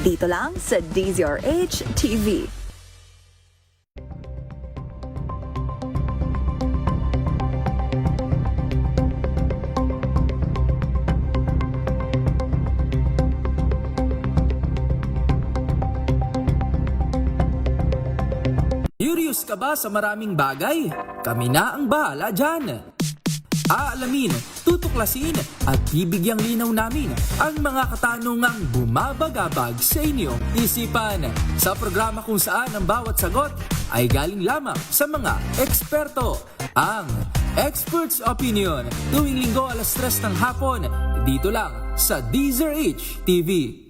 Dito lang sa DZRH TV. Curious ka ba sa maraming bagay? Kami na ang bahala dyan. Aalamin, tutuklasin at bibigyang linaw namin ang mga katanungang bumabagabag sa inyong isipan. Sa programa kung saan ang bawat sagot ay galing lamang sa mga eksperto. Ang Expert's Opinion, tuwing linggo alas 3 ng hapon, dito lang sa DZRH TV.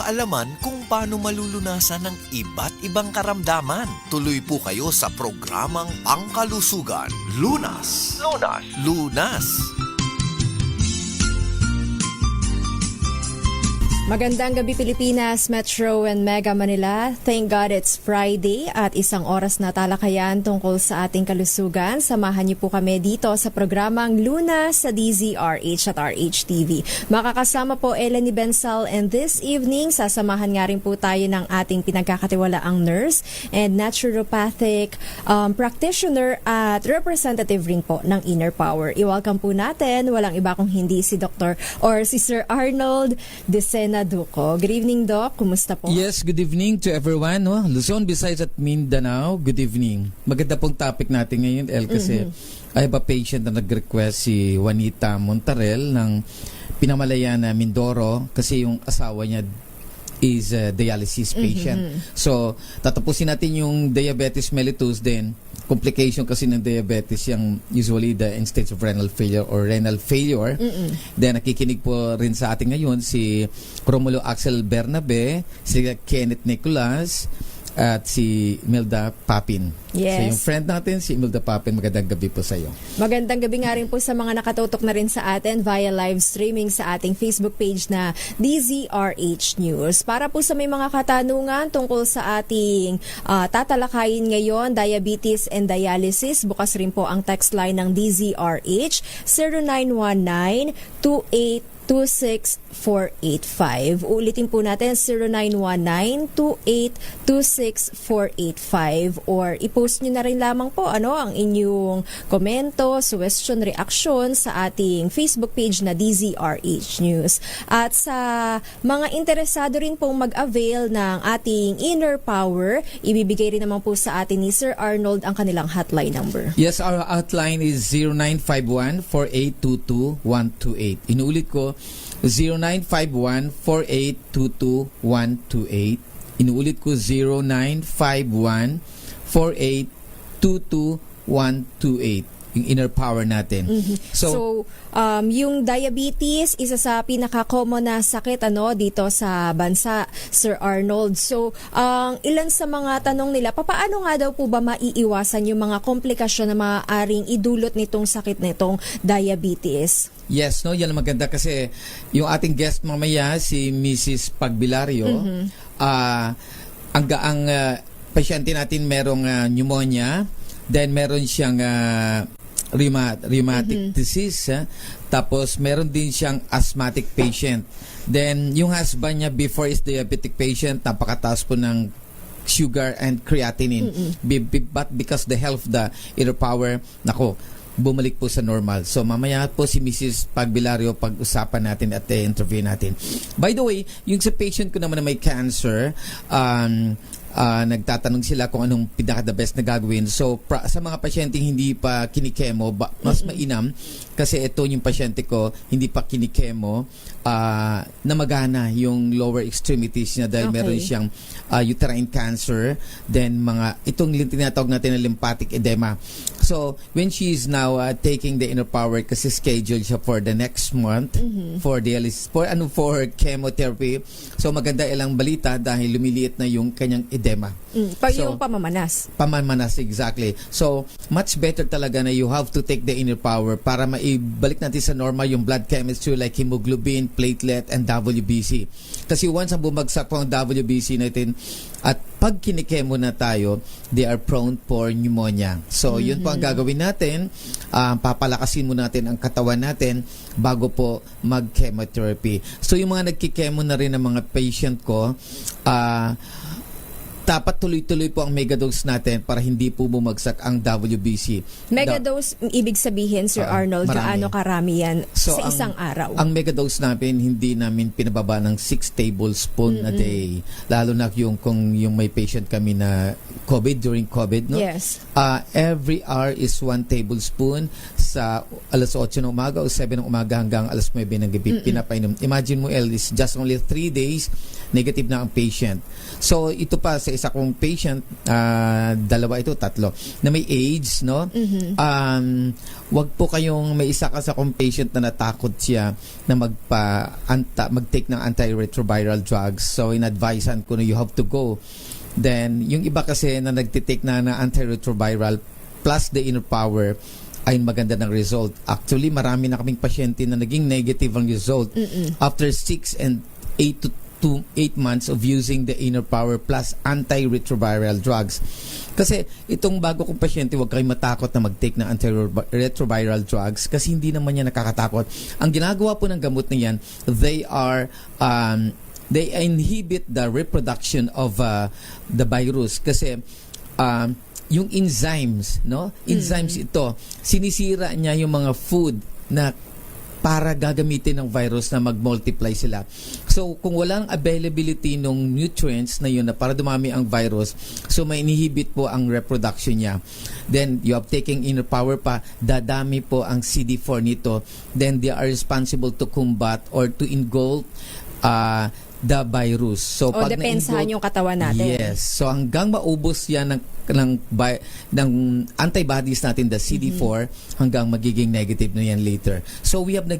Kaalaman kung paano malulunasan ng iba't ibang karamdaman. Tuloy po kayo sa programang Pangkalusugan. Lunas. Lunas. Lunas. Magandang gabi Pilipinas, Metro and Mega Manila. Thank God it's Friday at isang oras na talakayan tungkol sa ating kalusugan. Samahan niyo po kami dito sa programang Lunas sa DZRH at RHTV. Makakasama po Eleni Bensal, and this evening sasamahan nga rin po tayo ng ating pinagkakatiwalaang nurse and naturopathic practitioner at representative rin po ng Inner Power. I-welcome po natin, walang iba kung hindi si Dr. or si Sir Arnold Decena Duco. Good evening, Doc. Kumusta po? Yes, good evening to everyone. No? Luzon, Visayas at Mindanao, good evening. Maganda pong topic natin ngayon, El, kasi I have a patient na nag-request, si Juanita Montarel ng Pinamalayan, Mindoro, kasi yung asawa niya is a dialysis patient. So, tatapusin natin yung diabetes mellitus, then complication kasi ng diabetes yung usually the end stage of renal failure or renal failure. Then nakikinig po rin sa atin ngayon si Romulo Axel Bernabe, si Kenneth Nicolas, at si Imelda Papin. Yes. So yung friend natin, si Imelda Papin, magandang gabi po sa iyo. Magandang gabi nga rin po sa mga nakatutok na rin sa atin via live streaming sa ating Facebook page na DZRH News. Para po sa may mga katanungan tungkol sa ating tatalakayin ngayon, diabetes and dialysis, bukas rin po ang text line ng DZRH 0919-2826-485. Ulitin po natin 0919-2826-485, or i-post nyo na rin lamang po ang inyong komento, suggestion, reaction sa ating Facebook page na DZRH News. At sa mga interesado rin pong mag-avail ng ating Inner Power, ibibigay rin naman po sa atin ni Sir Arnold ang kanilang hotline number. Yes, our hotline is 0951-4822-128. Inuulit ko, 0951-4822-128. Inuulit ko, 0951-4822-128. Yung Inner Power natin. So, yung diabetes, isa sa pinaka-common na sakit dito sa bansa, Sir Arnold. So, ilan sa mga tanong nila, paano nga daw po ba maiiwasan yung mga komplikasyon na maaaring idulot nitong sakit nitong diabetes? Yes, no, yan ang maganda kasi yung ating guest mamaya, si Mrs. Pagbilario, ang pasyente natin merong pneumonia, then meron siyang rheumatic disease, tapos meron din siyang asthmatic patient. Then yung husband niya before is diabetic patient, napakataas po ng sugar and creatinine. But because the health, the Inner Power, bumalik po sa normal. So mamaya po si Mrs. Pagbilario pag-usapan natin at interview natin. By the way, yung sa patient ko naman na may cancer, nagtatanong sila kung anong pinaka-the best na gagawin. So sa mga pasyente hindi pa kinikemo, mas mainam kasi ito yung pasyente ko hindi pa kinikemo, namagana yung lower extremities niya dahil meron siyang uterine cancer, then itong tinatawag natin na lymphatic edema. So when she is now taking the Inner Power, kasi schedule siya for the next month for dialysis, for chemotherapy. So maganda ilang balita dahil lumiliit na yung kanyang edema. Yung pamamanas. Pamamanas, exactly. So much better talaga na you have to take the Inner Power para maibalik natin sa normal yung blood chemistry like hemoglobin, platelet, and WBC. Kasi once ang bumagsak po ang WBC natin, At pag kinikemo na tayo, they are prone for pneumonia. So, yun po ang gagawin natin. Papalakasin mo natin ang katawan natin bago po mag-chemotherapy. So, yung mga nagkikemo na rin ng mga patient ko, dapat tuloy-tuloy po ang megadose natin para hindi po bumagsak ang WBC. Megadose, ibig sabihin, Sir Arnold, marami. gaano karami yan sa ang- isang araw? Ang megadose namin, hindi namin pinababa ng 6 tablespoon a day. Lalo na kung yung may patient kami na during COVID, no? Yes. Every hour is 1 tablespoon sa alas 8 ng umaga o 7 ng umaga hanggang alas 9 ng gabi pinapainom. Imagine mo, El, is just only 3 days, negative na ang patient. So, ito pa sa isa kong patient, 3 na may AIDS, no? Wag po kayong may isa ka sa kong patient na natakot siya na mag-take ng antiretroviral drugs. So, in-advisean ko na you have to go. Then, yung iba kasi na nagtitake na antiretroviral plus the inner power ay maganda ng result. Actually, marami na kaming pasyente na naging negative ang result after 6 and 8 to 8 months of using the inner power plus antiretroviral drugs. Kasi itong bago kong pasyente, huwag kayong matakot na mag-take ng antiretroviral drugs kasi hindi naman yan nakakatakot. Ang ginagawa po ng gamot na yan, they inhibit the reproduction of the virus kasi yung enzymes, no? Enzymes ito, sinisira niya yung mga food na para gagamitin ng virus na mag-multiply sila. So, kung walang availability ng nutrients na yun na para dumami ang virus, so may inhibit po ang reproduction niya. Then, you have taking inner power pa, dadami po ang CD4 nito. Then, they are responsible to combat or to engulf the virus. So, O depensahan yung katawan natin. Yes. So, hanggang maubos yan ng antibodies natin, the CD4, hanggang magiging negative na yan later. So, we have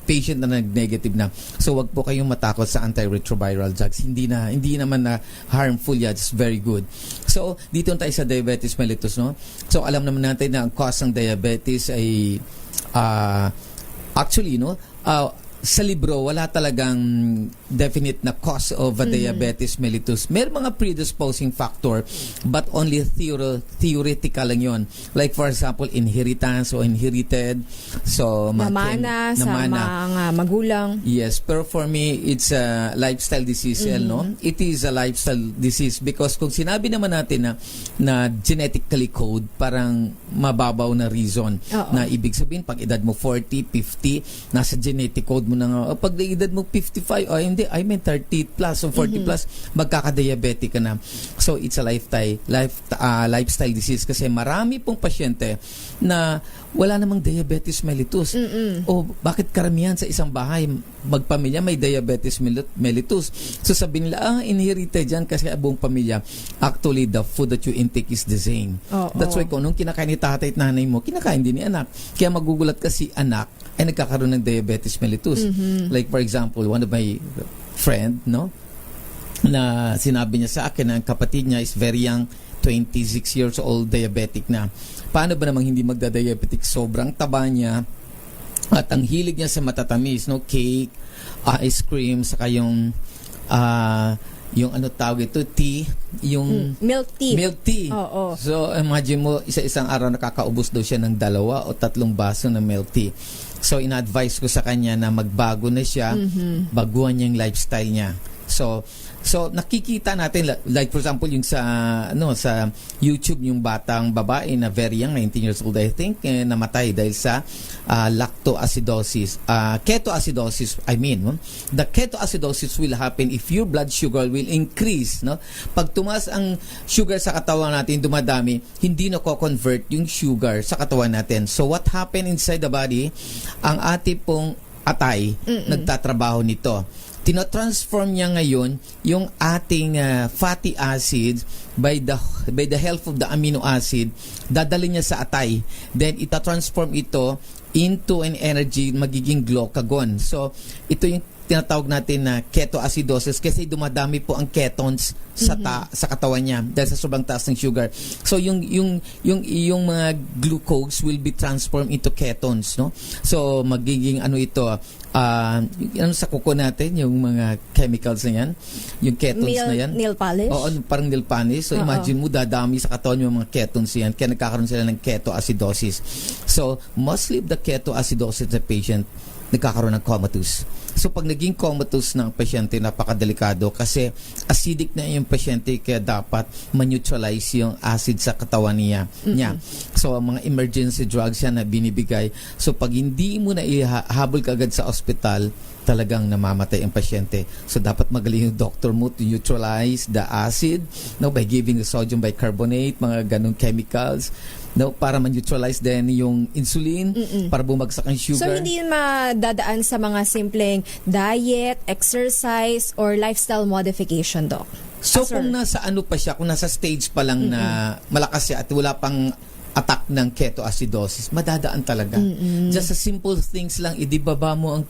patient na nag-negative na. So, wag po kayong matakot sa antiretroviral drugs. Hindi naman na harmful yan. It's very good. So, dito tayo sa diabetes mellitus, no? So, alam naman natin na ang cause ng diabetes ay actually, no? Sa libro, wala talagang definite na cause of diabetes mellitus. May mga predisposing factor, but only theoretical lang yun. Like for example, inheritance o inherited. So, Namana sa mga magulang. Yes, pero for me, it's a lifestyle disease, no? It is a lifestyle disease because kung sinabi naman natin na genetically code, parang mababaw na reason. Na ibig sabihin, pag edad mo 40, 50, nasa genetic code mo na pag edad mo 55, hindi, I mean 30 plus o 40 plus, magkaka-diabetic ka na. So, it's a lifestyle disease kasi marami pong pasyente na wala namang diabetes mellitus. O bakit karamihan sa isang bahay magpamilya may diabetes mellitus? So sabi nila, inherited yan kasi buong pamilya. Actually, the food that you intake is the same. That's why kung nung kinakain ni tatay at nanay mo, kinakain din ni anak. Kaya magugulat kasi anak ay nagkakaroon ng diabetes mellitus. Like for example, one of my friend, no, na sinabi niya sa akin na ang kapatid niya is very young, 26 years old, diabetic na. Paano ba namang hindi magda-diabetic? Sobrang taba niya at ang hilig niya sa matatamis, no? Cake, ice cream, saka yung ano tawag ito, tea, yung Milk tea. Milk tea. Oo. So, imagine mo, isa-isang araw nakakaubos daw siya ng 2 o 3 baso ng milk tea. So, ina-advise ko sa kanya na magbago na siya, baguhan niya yung lifestyle niya. So nakikita natin, like for example yung sa YouTube, yung batang babae na very young, 19 years old I think, namatay dahil sa ketoacidosis. The ketoacidosis will happen if your blood sugar will increase, no? Pag tumaas ang sugar sa katawan natin, dumadami, hindi na ko-convert yung sugar sa katawan natin. So what happened inside the body, ang ating pong atay nagtatrabaho nito. Tinotransform niya ngayon yung ating fatty acids by the help of the amino acid, dadali niya sa atay. Then itatransform ito into an energy, magiging glucagon. So ito yung tinatawag natin na ketoacidosis kasi dumadami po ang ketones sa katawan niya dahil sa sobrang taas ng sugar. So yung mga glucose will be transformed into ketones, no? So magiging ito sa kuko natin, yung mga chemicals na yan, yung ketones na yan. Nail polish? Oo, parang nail polish. So imagine mo, dadami sa katawan yung mga ketones yan, kaya nagkakaroon sila ng ketoacidosis. So mostly the ketoacidosis sa patient, nagkakaroon ng comatose. So pag naging comatose ng pasyente, napakadelikado kasi acidic na yung pasyente, kaya dapat ma-neutralize yung acid sa katawan niya. So mga emergency drugs yan na binibigay. So pag hindi mo na ihabol ka agad sa ospital, talagang namamatay ang pasyente. So dapat magaling yung doctor mo to neutralize the acid, by giving the sodium bicarbonate, mga ganong chemicals, para ma-neutralize din yung insulin, para bumagsak ang sugar. So hindi madadaan sa mga simpleng diet, exercise, or lifestyle modification, Doc? So Sir. kung nasa pa siya, kung nasa stage pa lang na malakas siya at wala pang attack ng ketoacidosis, madadaan talaga. Just sa simple things lang, idibaba mo ang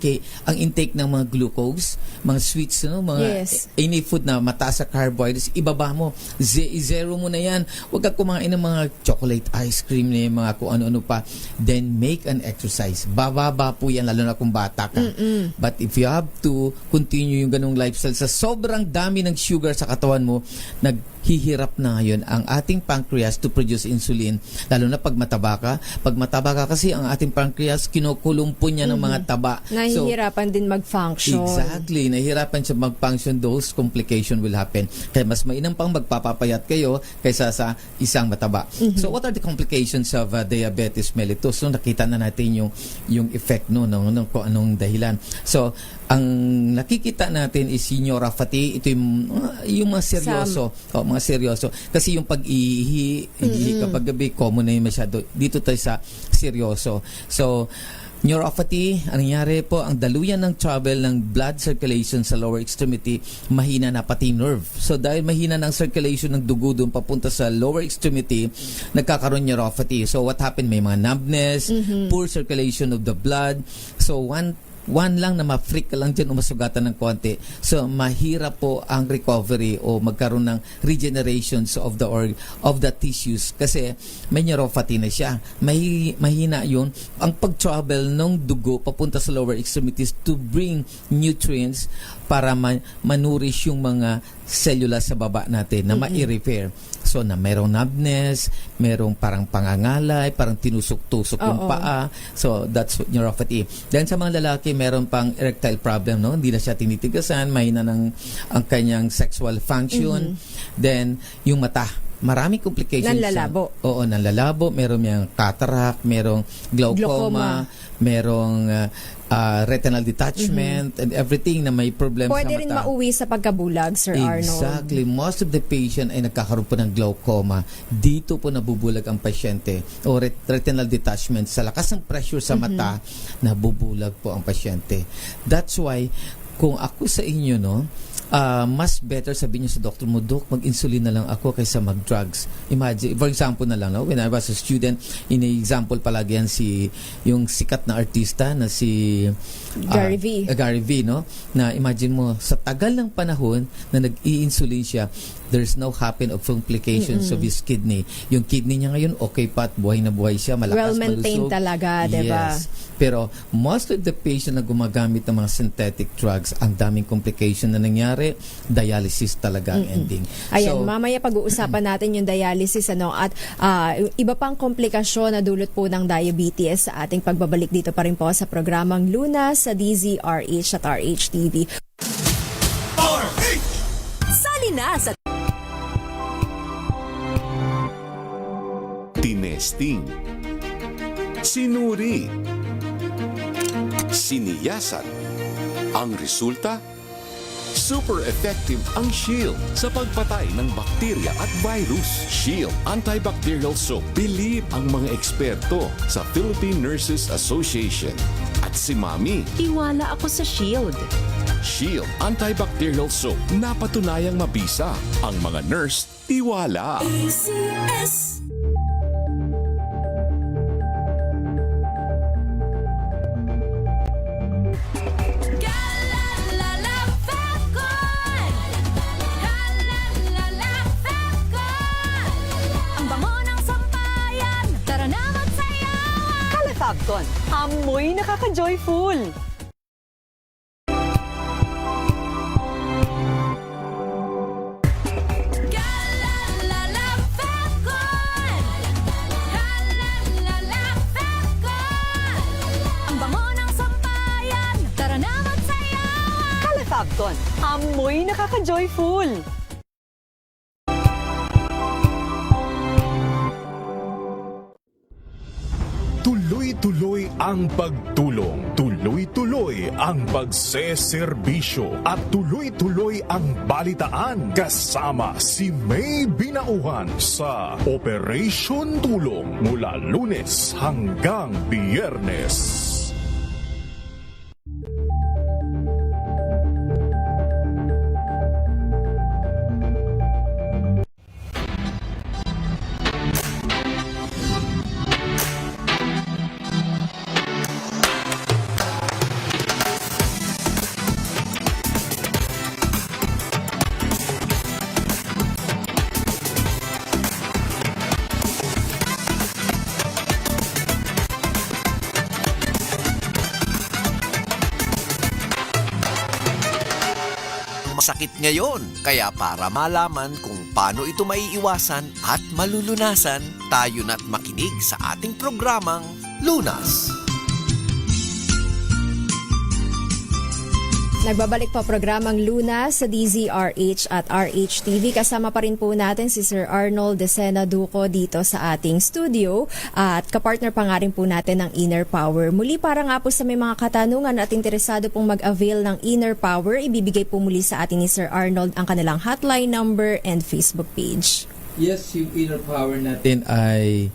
intake ng mga glucose, mga sweets, mga any food na mataas sa carbohydrates, ibaba mo. Zero mo na yan. Huwag ka kumain ng mga chocolate ice cream na yung mga kung ano-ano pa. Then make an exercise. Bababa po yan, lalo na kung bata ka. But if you have to continue yung ganong lifestyle, sa sobrang dami ng sugar sa katawan mo, naghihirap na ngayon ang ating pancreas to produce insulin, lalo na pag mataba ka. Pag mataba ka kasi, ang ating pancreas, kinukulong po niya ng mga taba. Nahihirapan din mag-function. Exactly. Nahihirapan siya mag-function. Those complication will happen. Kaya mas mainam pang magpapapayat kayo kaysa sa isang mataba. So what are the complications of diabetes mellitus? So nakita na natin yung effect ng kung anong dahilan. So ang nakikita natin is neuropathy. Ito yung mga seryoso. Mga seryoso. Kasi yung pag-ihi kapag gabi, common na yung masyado. Dito tayo sa seryoso. So, neuropathy, ang nangyari po, ang daluyan ng trouble ng blood circulation sa lower extremity, mahina na pati nerve. So, dahil mahina ng circulation ng dugo doon papunta sa lower extremity, nagkakaroon neuropathy. So, what happened? May mga numbness, poor circulation of the blood. So, one lang na ma-freak ka lang dyan o masugatan ng konti. So, mahirap po ang recovery o magkaroon ng regenerations of the tissues kasi may neuropathy na siya. Mahina yun. Ang pag-travel ng dugo papunta sa lower extremities to bring nutrients para manurish yung mga cellula sa baba natin na ma-repair. So, na merong numbness, merong parang pangangalay, parang tinusok-tusok yung paa. So, that's neuropathy. Then, sa mga lalaki, meron pang erectile problem, Hindi na siya tinitigasan, mahina ang kanyang sexual function. Then, yung mata. Maraming complications. Nanlalabo. Oo, nanlalabo. Meron yung cataract, merong glaucoma. Merong retinal detachment and everything na may problem sa mata. Pwede rin mauwi sa pagkabulag, Sir Arnold. Exactly. Most of the patient ay nagkakaroon po ng glaucoma. Dito po nabubulag ang pasyente. O retinal detachment. Sa lakas ng pressure sa mata, nabubulag po ang pasyente. That's why, kung ako sa inyo, mas better sabihin niyo sa doctor mo, Dok, mag-insulin na lang ako kaysa mag-drugs. Imagine, for example na lang, when I was a student, in-example palagi yan yung sikat na artista na si Gary V. Gary V, na imagine mo, sa tagal ng panahon na nag-i-insulin siya, there's no happen of complications of his kidney. Yung kidney niya ngayon, okay pa at buhay na buhay siya, malakas, well-maintained malusog. talaga, diba? Yes. Pero most of the patient na gumagamit ng mga synthetic drugs, ang daming complication na nangyari, dialysis talaga ang ending. Ayan, So, mamaya pag-uusapan natin yung dialysis at iba pang komplikasyon na dulot po ng diabetes sa ating pagbabalik dito pa rin po sa programang Lunas sa DZRH at RHTV. Sali na sa Tinesting, sinuri, siniyasan. Ang resulta? Super effective ang Shield sa pagpatay ng bakterya at virus. Shield Antibacterial Soap. Believe ang mga eksperto sa Philippine Nurses Association. At si Mami. Tiwala ako sa Shield. Shield Antibacterial Soap. Napatunayang mabisa. Ang mga nurse, tiwala. Calafabcon. Amoy nakaka-joyful. Pagton, amoy nakaka-joyful. Tuloy-tuloy ang pagtulong, tuloy-tuloy ang pagseserbisyo, at tuloy-tuloy ang balitaan kasama si May Binauhan sa Operation Tulong mula Lunes hanggang Biyernes. Masakit ngayon, kaya para malaman kung paano ito maiiwasan at malulunasan, tayo na't makinig sa ating programang Lunas. Nagbabalik po programang Lunas sa DZRH at RHTV. Kasama pa rin po natin si Sir Arnold Decena Duco dito sa ating studio at kapartner pa nga rin po natin ng Inner Power. Muli para nga po sa may mga katanungan at interesado pong mag-avail ng Inner Power, ibibigay po muli sa atin ni Sir Arnold ang kanilang hotline number and Facebook page. Yes, yung Inner Power natin ay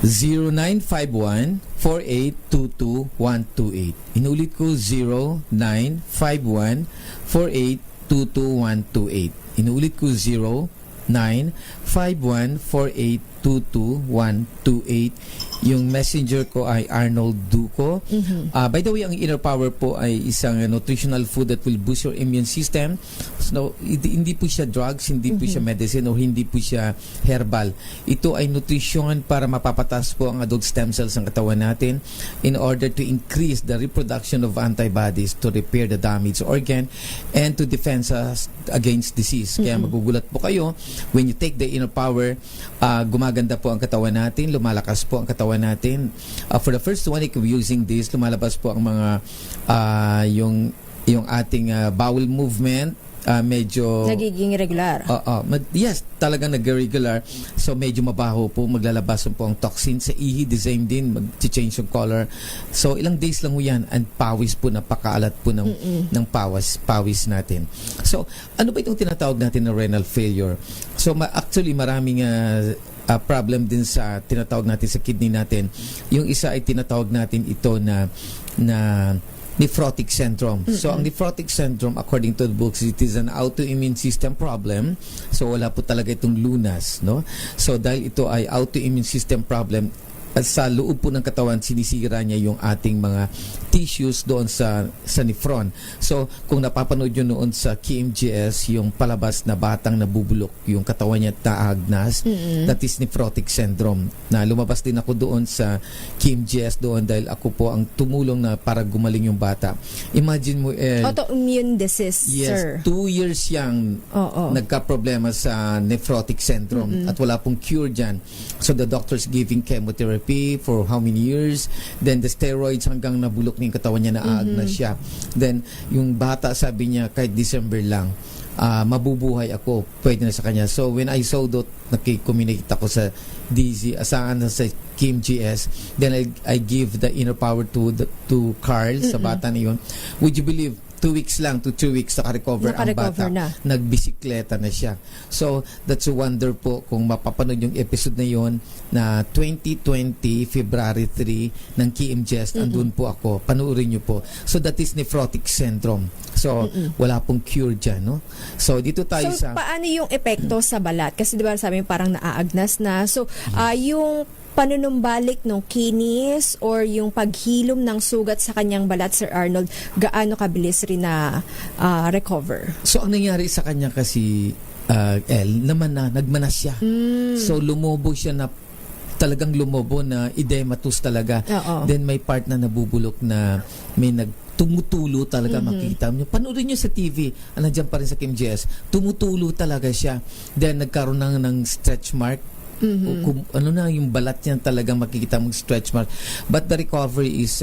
0951-4822-128. Inulit ko, 0951-4822-128. Inulit ko, 0951-4822-128. Yung messenger ko ay Arnold Duco. By the way, ang Inner Power po ay isang nutritional food that will boost your immune system. So, hindi po siya drugs, hindi po siya medicine, o hindi po siya herbal. Ito ay nutrition para mapapatas po ang adult stem cells ng katawan natin in order to increase the reproduction of antibodies to repair the damaged organ and to defend us against disease. Kaya magugulat po kayo, when you take the Inner Power, gumaganda po ang katawan natin, lumalakas po ang katawan natin. For the first 1 week of using this, lumalabas po ang mga yung ating bowel movement, medyo Nagiging regular. yes, talagang nag-regular. So medyo mabaho po, maglalabas po ang toxin sa ihi, the same din, mag-change yung color. So ilang days lang po yan, and pawis po, napakaalat po ng pawis natin. So ano ba itong tinatawag natin na renal failure? So actually maraming problem din sa tinatawag natin sa kidney natin. Yung isa ay tinatawag natin ito na nephrotic syndrome. So, ang nephrotic syndrome, according to the books, it is an autoimmune system problem. So, wala po talaga itong lunas, no? So, dahil ito ay autoimmune system problem, at sa loob po ng katawan, sinisira niya yung ating mga tissues doon sa nephron. So, kung napapanood nyo noon sa KMGS, yung palabas na batang nabubulok, yung katawan niya taagnas, that is nephrotic syndrome. Na lumabas din ako doon sa KMGS doon dahil ako po ang tumulong na para gumaling yung bata. Imagine mo, Autoimmune disease, sir. 2 years siyang nagka-problema sa nephrotic syndrome at wala pong cure dyan. So, the doctors giving chemotherapy for how many years, then the steroids hanggang nabulok na yung katawan niya, naagnas siya. Then yung bata sabi niya kahit December lang, mabubuhay ako, pwede na sa kanya. So when I saw that, nakikomunicate ako sa DZ, asaan na sa Kim GS, then I give the Inner Power to Carl, sa bata na yun. Would you believe, 2 weeks lang to 2 weeks naka-recover ang bata. Nagbisikleta na siya. So, that's a wonder po kung mapapanood yung episode na yon na 2020, February 3 ng KMGS. Andun po ako. Panuorin nyo po. So, that is nephrotic syndrome. So, wala pong cure dyan, no? So, dito tayo So, paano yung epekto sa balat? Kasi diba sabi parang naaagnas na. So, yung panunumbalik ng kinis or yung paghilom ng sugat sa kanyang balat, Sir Arnold, gaano kabilis rin na recover? So, ang nangyari sa kanya kasi, nagmanas siya. So, lumobo siya na talagang lumobo na edematus talaga. Then, may part na nabubulok na may tumutulo talaga, makikita nyo. Panoorin nyo sa TV, nandiyan pa rin sa KMGS, tumutulo talaga siya. Then, nagkaroon ng stretch mark Kung ano na yung balat niya talagang makikita mong stretch mark. But the recovery is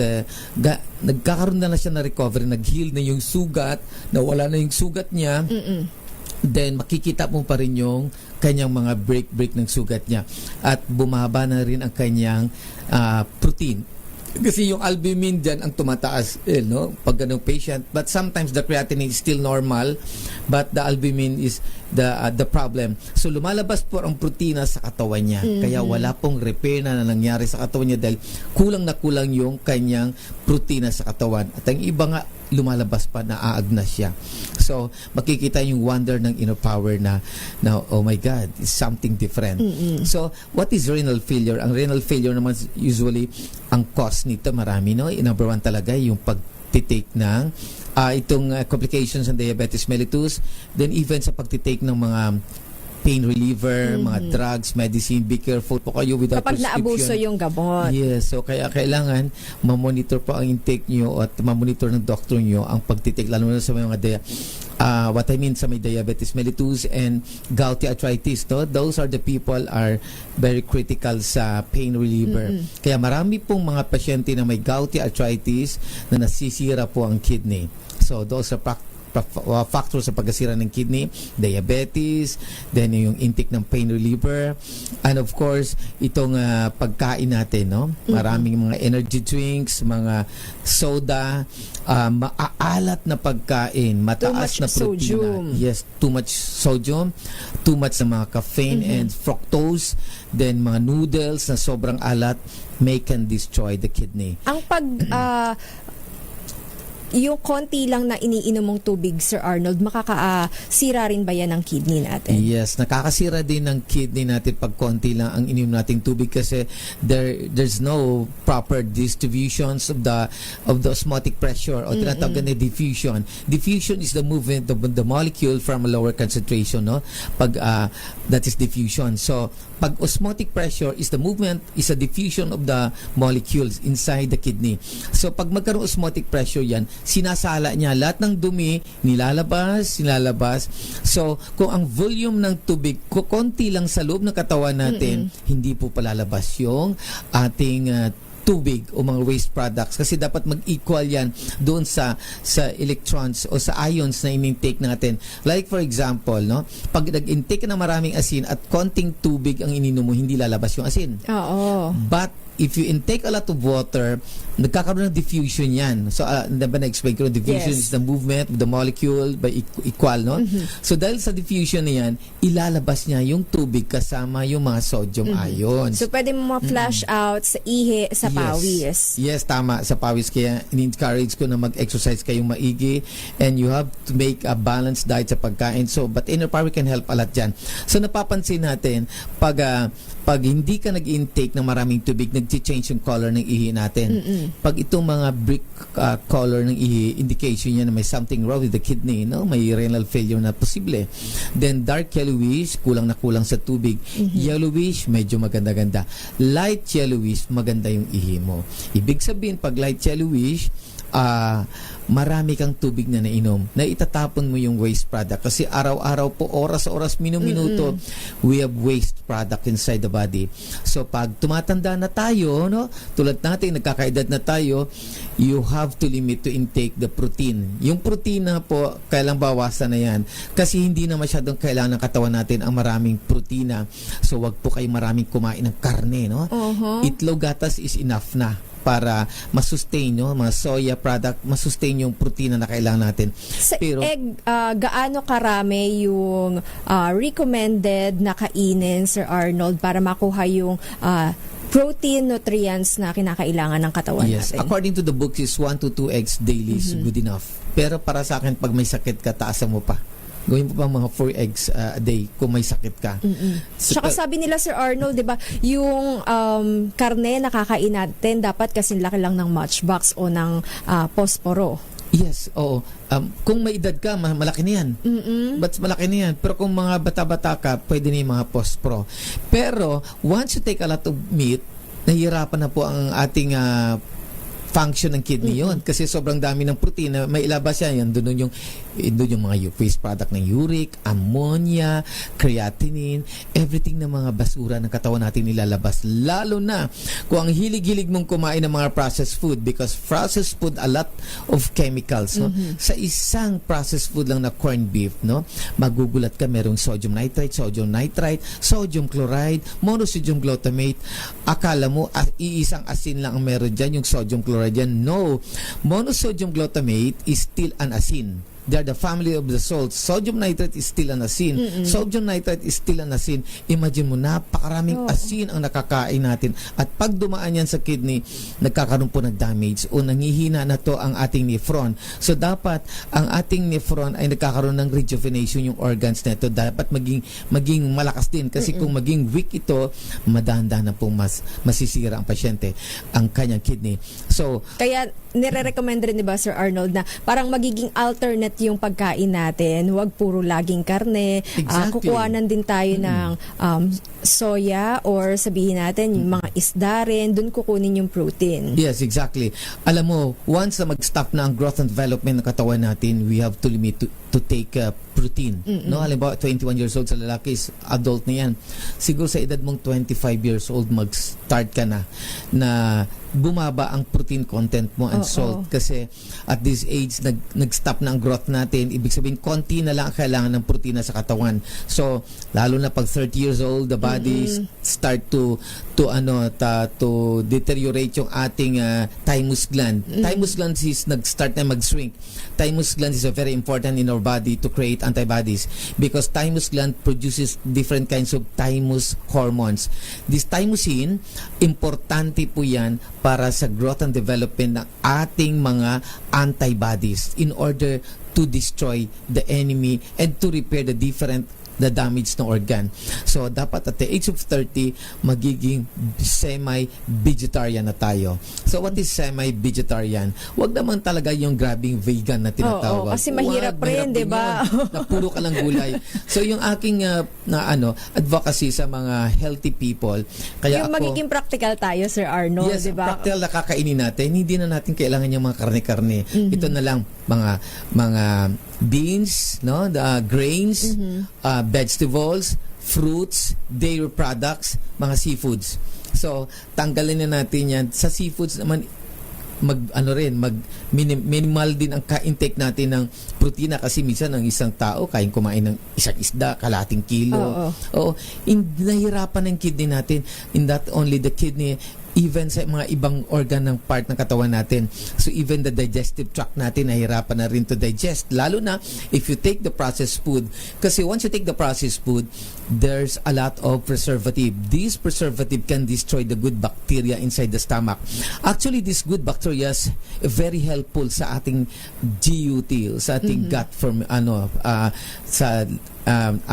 nagkakaroon na siya na recovery, nag-heal na yung sugat, nawala na yung sugat niya. Then makikita mo pa rin yung kanyang mga break ng sugat niya at bumaba na rin ang kanyang protein. Kasi yung albumin dyan ang tumataas no? Pag ganong patient. But sometimes the creatinine is still normal, but the albumin is the problem. So lumalabas po ang protina sa katawan niya. Kaya wala pong repair na nangyari sa katawan niya dahil kulang na kulang yung kanyang protina sa katawan. At ang iba nga, lumalabas pa, naaagnas siya. So, makikita yung wonder ng inner power na oh my God, it's something different. So, what is renal failure? Ang renal failure naman usually, ang cause nito marami, no? Number one talaga, yung pagtitake ng itong complications ng diabetes mellitus, then even sa pagtitake ng mga pain reliever, mga drugs, medicine, be careful po kayo without Kapag prescription. naabuso yung gamot. Yes, so kaya kailangan ma-monitor po ang intake nyo at ma-monitor ng doctor nyo ang pagtitake, lalo na sa mga what I mean sa may diabetes mellitus and gouty arthritis, no? Those are the people are very critical sa pain reliever. Kaya marami pong mga pasyente na may gouty arthritis na nasisira po ang kidney. So those are factors sa pagkasira ng kidney, diabetes, then yung intake ng pain reliever, and of course, itong pagkain natin, no? Maraming mga energy drinks, mga soda, maaalat na pagkain, mataas na protina. Sodium. Yes, too much sodium, too much na mga caffeine and fructose, then mga noodles na sobrang alat may can destroy the kidney. Ang yung konti lang na iniinom mong tubig, Sir Arnold, makakasira rin ba yan ng kidney natin? Yes, nakakasira din ng kidney natin pag konti lang ang ininom nating tubig kasi there's no proper distributions of the osmotic pressure o tinatawag na diffusion. Diffusion is the movement of the molecule from a lower concentration, no? Pag that is diffusion. So pag osmotic pressure is the movement, is a diffusion of the molecules inside the kidney. So pag magkaroon osmotic pressure yan, sinasala niya lahat ng dumi, nilalabas. So kung ang volume ng tubig konti lang sa loob ng katawan natin, hindi po palalabas yung ating tubig o mga waste products kasi dapat mag-equal yan doon sa electrons o sa ions na in-intake natin. Like for example, no, pag nag-intake ka ng maraming asin at konting tubig ang ininom mo, hindi lalabas yung asin. Oo. But if you intake a lot of water, nagkakaroon ng diffusion yan. So, diba na-explain ko, diffusion is the movement of the molecule by equal, no? So, dahil sa diffusion na yan, ilalabas niya yung tubig kasama yung mga sodium ions. So, pwede mo ma-flash out sa ihi, sa pawis. Yes, tama. Sa pawis. Kaya, in-encourage ko na mag-exercise kayong maigi and you have to make a balanced diet sa pagkain. So, but inner power can help a lot dyan. So, napapansin natin, pag hindi ka nag-intake ng maraming tubig, nag-change yung color ng ihi natin. Pag itong mga brick color ng ihi, indication yan na may something wrong with the kidney, no? May renal failure na posible. Then dark yellowish, kulang na kulang sa tubig. Yellowish, medyo maganda-ganda. Light yellowish, maganda yung ihi mo. Ibig sabihin, pag light yellowish, marami kang tubig na nainom, na itatapon mo yung waste product. Kasi araw-araw po, oras-oras, minuto, we have waste product inside the body. So, pag tumatanda na tayo, no, tulad natin, nagkakaedad na tayo, you have to limit to intake the protein. Yung protein na po, kailang bawasan na yan. Kasi hindi na masyadong kailangan ng katawan natin ang maraming protina. So, wag po kayo maraming kumain ng karne, no? Itlog, gatas is enough na para masustain, no, mga soya product, masustain yung protina na kailangan natin. Sa egg, gaano karami yung recommended na kainin, Sir Arnold, para makuha yung protein, nutrients na kinakailangan ng katawan natin? According to the books is 1 to 2 eggs daily is good enough. Pero para sa akin, pag may sakit ka, taasan mo pa. Gawin mo pa mga 4 eggs a day kung may sakit ka. Tsaka sabi nila, Sir Arnold, di ba, yung karne na kakain natin, dapat kasing laki lang ng matchbox o ng posporo. Yes, oo. Kung may edad ka, malaki na yan. But malaki na yan. Pero kung mga bata-bata ka, pwede na yung mga posporo. Pero, once you take a lot of meat, nahihirapan na po ang ating function ng kidney yon kasi sobrang dami ng protein na may ilabas yan doon yung mga waste product ng uric, ammonia, creatinine, everything na mga basura ng katawan natin ilalabas, lalo na kung ang hilig-hilig mong kumain ng mga processed food, because processed food a lot of chemicals, no? Sa isang processed food lang na corned beef, no, magugulat ka, merong sodium nitrite, sodium chloride, monosodium glutamate. Akala mo iisang asin lang ang meron dyan, yung sodium chloride dyan. No, monosodium glutamate is still an asin. They are the family of the salts. Sodium nitrite is still an asin. Sodium nitrite is still an asin. Imagine mo, napakaraming asin ang nakakain natin. At pag dumaan yan sa kidney, nagkakaroon po ng damage o nangihina na to ang ating nephron. So, dapat ang ating nephron ay nagkakaroon ng rejuvenation yung organs na ito. Dapat maging malakas din. Kasi kung maging weak ito, madahan-dahan na pong masisira ang pasyente, ang kanyang kidney. So, Kaya nire-recommend rin, di ba, Sir Arnold, na parang magiging alternate yung pagkain natin. Huwag puro laging karne. Exactly. Kukuhanan din tayo ng soya, or sabihin natin yung mga isda rin. Doon kukunin yung protein. yes, exactly. Alam mo, once na mag-stop na ang growth and development ng katawan natin, we have to limit to take protein. No, halimbawa 21 years old sa lalaki, is adult na yan. Siguro sa edad mong 25 years old, mag-start ka na bumaba ang protein content mo and salt, kasi at this age nag-stop na ang growth natin. Ibig sabihin konti na lang ang kailangan ng protina sa katawan. So lalo na pag 30 years old, the body start to deteriorate yung ating thymus gland. Thymus gland is nag-start na mag-shrink. Thymus gland is very important in our body to create antibodies, because thymus gland produces different kinds of thymus hormones. This thymosin, importante po yan para sa growth and development ng ating mga antibodies in order to destroy the enemy and to repair the damage ng organ. So, dapat at the age of 30, magiging semi-vegetarian na tayo. So, what is semi-vegetarian? Wag naman talaga yung grabing vegan na tinatawag. Kasi mahirap rin, di ba? Na puro ka lang gulay. So, yung aking advocacy sa mga healthy people, kaya yung ako, magiging practical tayo, Sir Arnold, yes, di ba? practical na kakainin natin. Hindi na natin kailangan yung mga karne-karne. Ito na lang, mga beans, no, the grains, vegetables, fruits, dairy products, mga seafoods. So, tanggalin na natin yan. Sa seafoods naman, minimal din ang intake natin ng protina, kasi minsan ang isang tao kayang kumain ng isang isda, kalating kilo. Oo. Nahirapan ng kidney natin. In that only the kidney, even sa mga ibang organ ng part ng katawan natin. So even the digestive tract natin nahirapan na rin to digest. Lalo na if you take the processed food. Kasi once you take the processed food, there's a lot of preservative. This preservative can destroy the good bacteria inside the stomach. Actually, this good bacteria is very helpful sa ating GUT, sa ating gut sa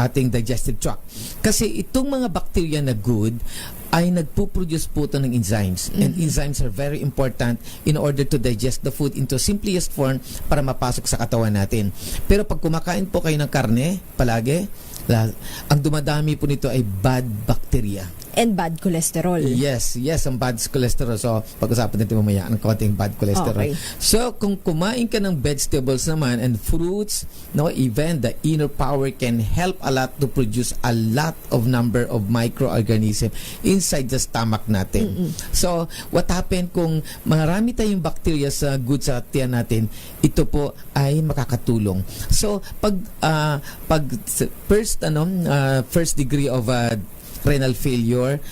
ating digestive tract. Kasi itong mga bacteria na good ay nagpo-produce po ito ng enzymes. And enzymes are very important in order to digest the food into simplest form para mapasok sa katawan natin. Pero pag kumakain po kayo ng karne, palagi, ang dumadami po nito ay bad bacteria. And bad cholesterol. Yes, ang bad cholesterol. So, pag-usapan natin mamaya ang konting bad cholesterol. Okay. So, kung kumain ka ng vegetables naman and fruits, no, even the inner power can help a lot to produce a lot of number of microorganisms inside the stomach natin. So, what happened kung marami tayong bacteria sa good sa tiyan natin, ito po ay makakatulong. So, pag first degree of renal failure,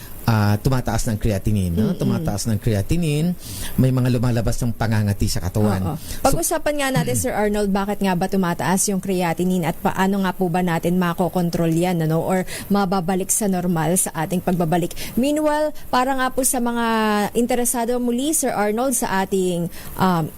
tumataas ng creatinine, no? Tumataas ng creatinine, may mga lumalabas ng pangangati sa katawan. Pag-usapan nga natin, Sir Arnold, bakit nga ba tumataas yung creatinine at paano nga po ba natin makokontrol yan, ano? Or mababalik sa normal sa ating pagbabalik. Meanwhile, para nga po sa mga interesado muli, Sir Arnold, sa ating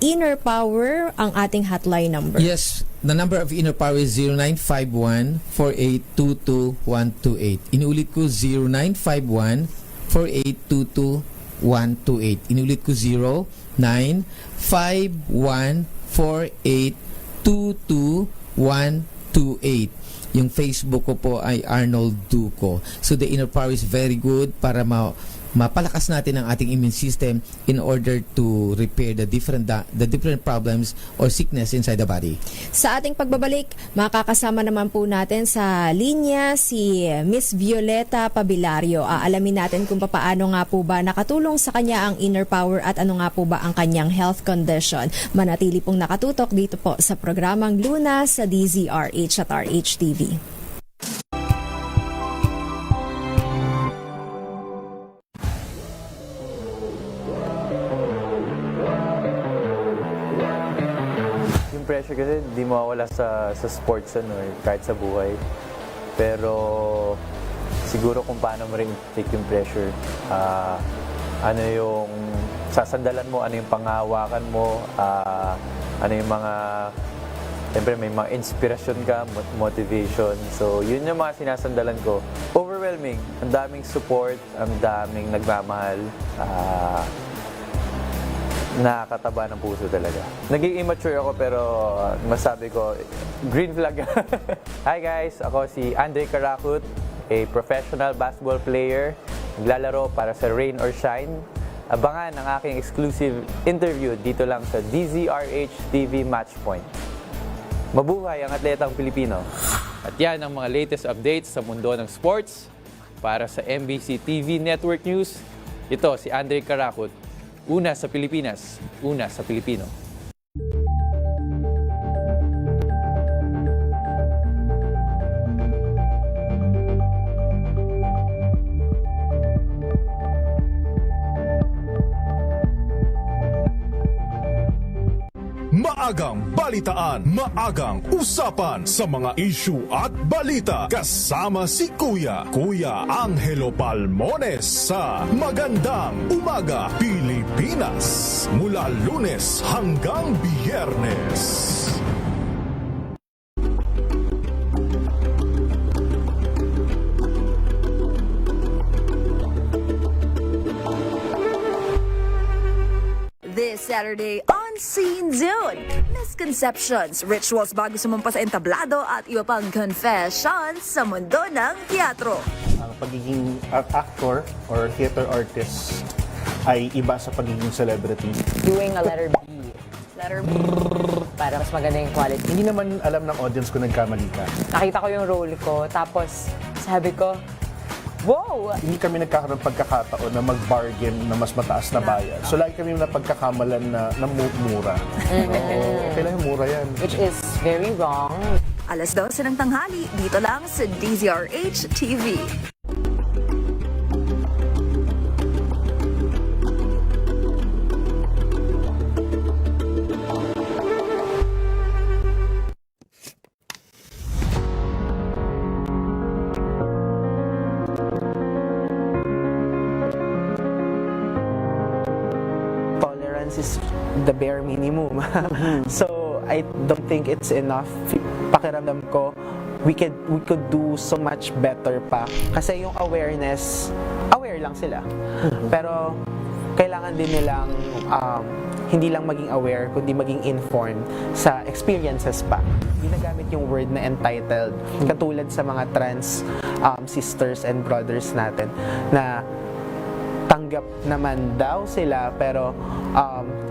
inner power, ang ating hotline number. Yes, the number of inner power is 0951-4822-128. Inulit ko, 0951-4822-128. Inulit ko, 0951-4822-128. Yung Facebook ko po ay Arnold Duco. So the inner power is very good para mapalakas natin ang ating immune system in order to repair the different problems or sickness inside the body. Sa ating pagbabalik, makakasama naman po natin sa linya si Miss Violeta Pabilario. Aalamin natin kung paano nga po ba nakatulong sa kanya ang inner power at ano nga po ba ang kanyang health condition. Manatili pong nakatutok dito po sa programang Lunas sa DZRH at RHTV. Yung pressure kasi di mawawala sa sports kahit sa buhay. Pero siguro kung paano mo rin take yung pressure. Ano yung sasandalan mo, ano yung panghahawakan mo, ano yung mga, siyempre may mga inspirasyon ka, motivation. So yun yung mga sinasandalan ko. Overwhelming. Ang daming support, ang daming nagmamahal. Nakakataba ng puso talaga. Naging immature ako pero masabi ko, green flag. Hi guys, ako si Andre Karakut, a professional basketball player. Naglalaro para sa Rain or Shine. Abangan ang aking exclusive interview dito lang sa DZRH TV Matchpoint. Mabuhay ang atletang Pilipino. At yan ang mga latest updates sa mundo ng sports. Para sa MBC TV Network News, ito si Andre Karakut. Una sa Pilipinas, una sa Pilipino. Maagang balitaan, maagang usapan sa mga issue at balita kasama si Kuya Angelo Palmones sa Magandang Umaga Pilipinas mula Lunes hanggang Biyernes. This Saturday on Scene Zone. Misconceptions, rituals bago sumampa sa entablado at iba pang confessions sa mundo ng teatro. Ang pagiging actor or theater artist ay iba sa pagiging celebrity. Doing a letter B. Letter B. Para mas maganda yung quality. Hindi naman alam ng audience kung nagkamali ka. Nakita ko yung role ko, tapos sabi ko, wow! Hindi kami nagkakaroon ng pagkakataon na mag-bargain na mas mataas na bayad. So lagi kami napagkakamalan na mura. Okay lang yung mura yan. Which is very wrong. Alas 12 ng tanghali, dito lang sa DZRH TV. Is the bare minimum. So I don't think it's enough. Pakiramdam ko we could do so much better pa. Kasi yung awareness, aware lang sila. Pero kailangan din nilang hindi lang maging aware, kundi maging informed sa experiences pa. Ginagamit yung word na entitled, katulad sa mga trans sisters and brothers natin na tanggap naman daw sila pero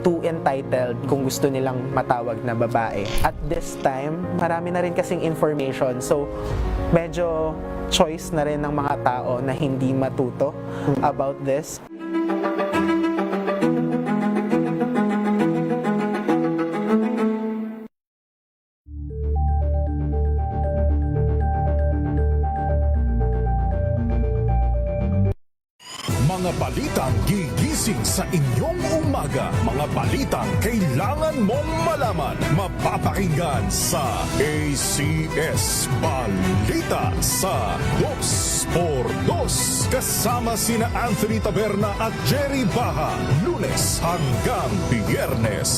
too entitled kung gusto nilang matawag na babae. At this time, marami na rin kasing information. So, medyo choice na rin ng mga tao na hindi matuto about this. Mga balitang gigising sa inyong umaga. Mga balitang kailangan mong malaman. Mapapakinggan sa ACS Balita sa 2x2. Kasama sina Anthony Taberna at Jerry Baha. Lunes hanggang Biyernes.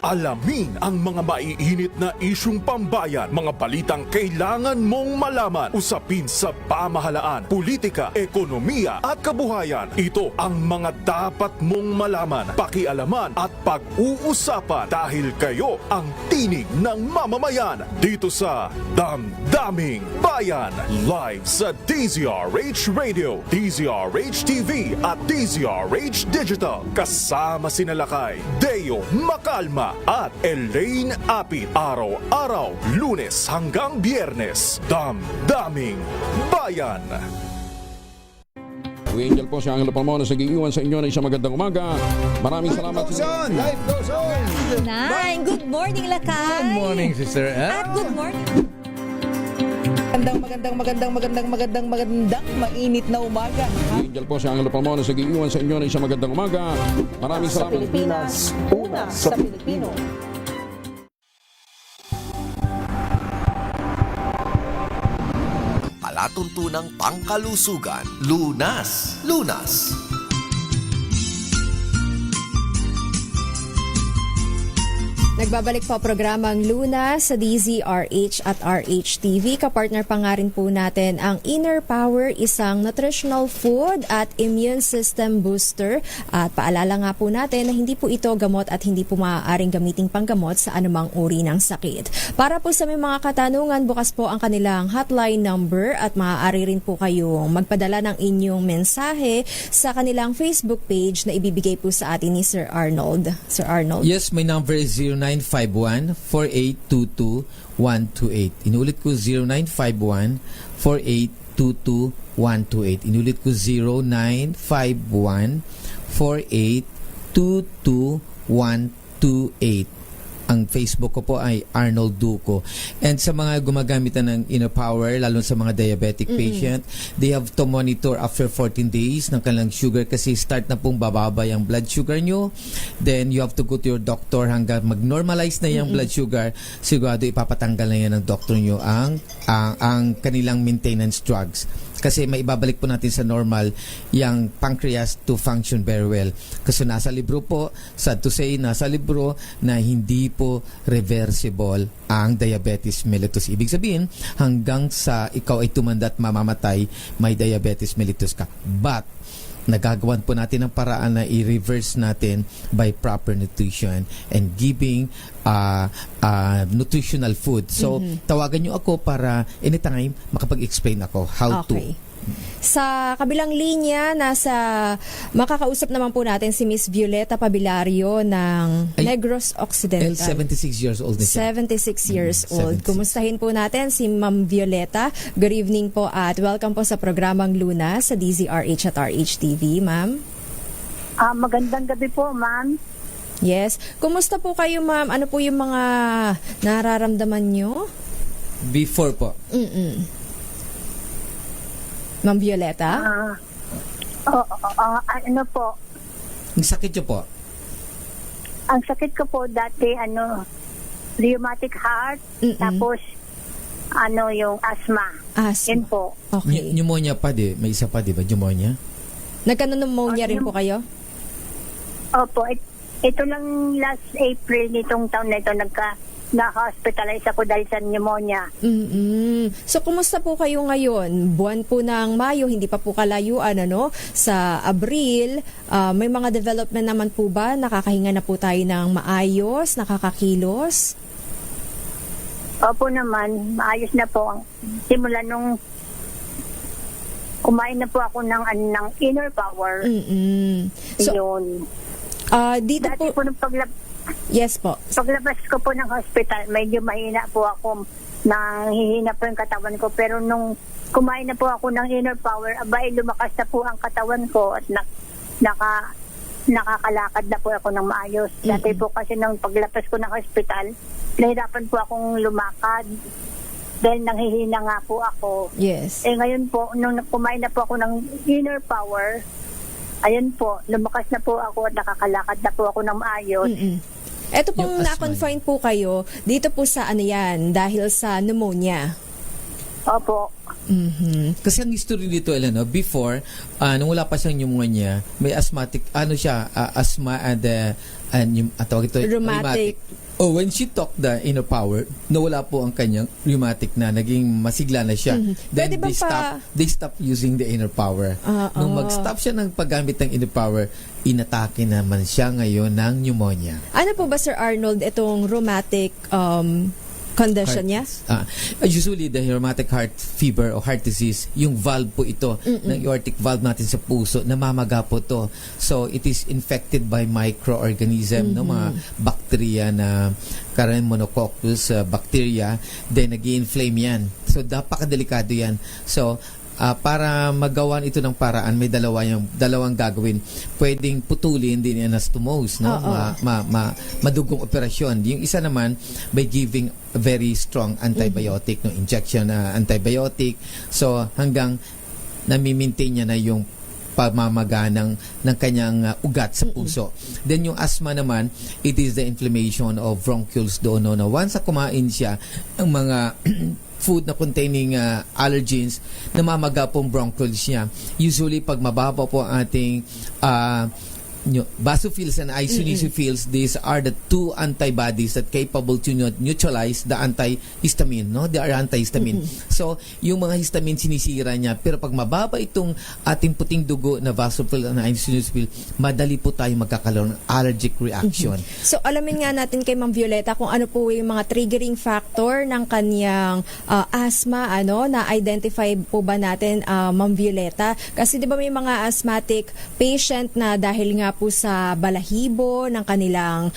Alamin ang mga maiinit na isyung pambayan, mga balitang kailangan mong malaman, usapin sa pamahalaan, politika, ekonomiya at kabuhayan. Ito ang mga dapat mong malaman, pakialaman at pag-uusapan dahil kayo ang tinig ng mamamayan dito sa Damdaming Bayan. Live sa DZRH Radio, DZRH TV at DZRH Digital. Kasama sina Lakay, Deo Macalma at Elaine Apit. Araw-araw, Lunes hanggang Biyernes. Damdaming Bayan. Angel po si Angelo Palmona sa giiwan sa inyo na isang magandang umaga. Maraming salamat. Life goes on! Nine. Good morning, Lakay! Good morning, Sister Ann. At good morning! Magandang mainit na umaga. Angel po si Angelo Palmona sa giiwan sa inyo na isang magandang umaga. Maraming Sa salamat. Pilipinas, una sa Pilipino. Palatuntunang pangkalusugan, Lunas. Lunas. Nagbabalik po programang Luna sa DZRH at RH-TV. Kapartner pa nga rin po natin ang Inner Power, isang nutritional food at immune system booster. At paalala nga po natin na hindi po ito gamot at hindi po maaaring gamiting panggamot sa anumang uri ng sakit. Para po sa may mga katanungan, bukas po ang kanilang hotline number at maaari rin po kayong magpadala ng inyong mensahe sa kanilang Facebook page na ibibigay po sa atin ni Sir Arnold. Sir Arnold? Yes, my number is 0951-4822-128. Inulit ko 0951-4822-128. Inulit ko 0951-4822-128. Ang Facebook ko po ay Arnold Duco. And sa mga gumagamit ng Inner Power, lalo sa mga diabetic patient, they have to monitor after 14 days ng kanilang sugar kasi start na pong bababa yung blood sugar nyo. Then you have to go to your doctor hanggang mag-normalize na yung blood sugar. Sigurado ipapatanggal na yan ng doctor nyo ang kanilang maintenance drugs. Kasi maibabalik po natin sa normal yung pancreas to function very well. Kasi nasa libro po, sad to say, nasa libro na hindi po reversible ang diabetes mellitus. Ibig sabihin, hanggang sa ikaw ay tumanda at mamamatay, may diabetes mellitus ka. But, nagagawan po natin ang paraan na i-reverse natin by proper nutrition and giving nutritional food. So, tawagan nyo ako para anytime makapag-explain ako how to. Sa kabilang linya, makakausap naman po natin si Miss Violeta Pabilario ng Negros Occidental. 76 years old na siya. 76 years old. Kumustahin po natin si Ma'am Violeta. Good evening po at welcome po sa programang Luna sa DZRH at RH-TV, ma'am. Magandang gabi po, ma'am. Yes. Kumusta po kayo, ma'am? Ano po yung mga nararamdaman nyo? Before po. Ma'am Violeta? Ano po? Ang sakit nyo po? Ang sakit ko po dati, rheumatic heart, tapos, yung asthma. Yun po. Okay. Pneumonia pa may isa pa, di ba? Pneumonia? Nagka-pneumonia rin po kayo? Opo. Ito lang last April nitong taon na ito, naka-hospitalize ako dahil sa pneumonia. So, kumusta po kayo ngayon? Buwan po ng Mayo, hindi pa po kalayuan, Sa Abril, may mga development naman po ba? Nakakahinga na po tayo ng maayos, nakakakilos? Opo naman, maayos na po. Simula nung kumain na po ako ng Inner Power. So, yun. Dito dati po nung yes po. Paglabas ko po ng hospital, medyo mahina po ako, nanghihina po yung katawan ko. Pero nung kumain na po ako ng Inner Power, lumakas na po ang katawan ko at nakakalakad na po ako ng maayos. Dati po kasi nung paglabas ko ng hospital, nahirapan po akong lumakad. Dahil nanghihina nga po ako. Yes. Ngayon po, nung kumain na po ako ng Inner Power, ayun po, lumakas na po ako at nakakalakad na po ako ng maayos. Ito pong na-confine po kayo dito po sa dahil sa pneumonia. Opo. Kasi ang history nito, before, nung wala pa siyang pneumonia, may asthmatic, asthma and yung, tawag ito, Rheumatic. Oh, when she talked the inner power, nawala po ang kanyang rheumatic na, naging masigla na siya. Then Pwede bang they stop using the inner power. Nung mag-stop siya ng paggamit ng inner power, inatake naman siya ngayon ng pneumonia. Ano po ba, Sir Arnold, itong rheumatic condition niya? Usually, the rheumatic heart fever o heart disease, yung valve po ito, ng aortic valve natin sa puso, namamaga po to. So, it is infected by microorganism, mga bacteria na karamihan monococcus bacteria, then nag-i-inflame yan. So, napakadelikado yan. So, para magawan ito ng paraan, may dalawang gagawin. Pwedeng putulin din anastomose, no? Madugong operasyon. Yung isa naman by giving very strong antibiotic, no, injection na antibiotic. So hanggang nami-maintain niya na yung pamamaga ng kanyang ugat sa puso. Then yung asthma naman, it is the inflammation of bronchioles doon, no? Once kumain siya ng mga food na containing allergens, namamaga pong bronchioles niya. Usually, pag mababa po ang ating basophils and eosinophils, these are the two antibodies that capable to neutralize the antihistamine, no? They are antihistamine. So, yung mga histamine sinisira niya, pero pag mababa itong ating puting dugo na basophil and eosinophil, madali po tayo magkakaroon ng allergic reaction. So, alamin nga natin kay Ma'am Violeta kung ano po yung mga triggering factor ng kanyang asthma, na-identify po ba natin, Ma'am Violeta? Kasi di ba may mga asthmatic patient na dahil nga po sa balahibo ng kanilang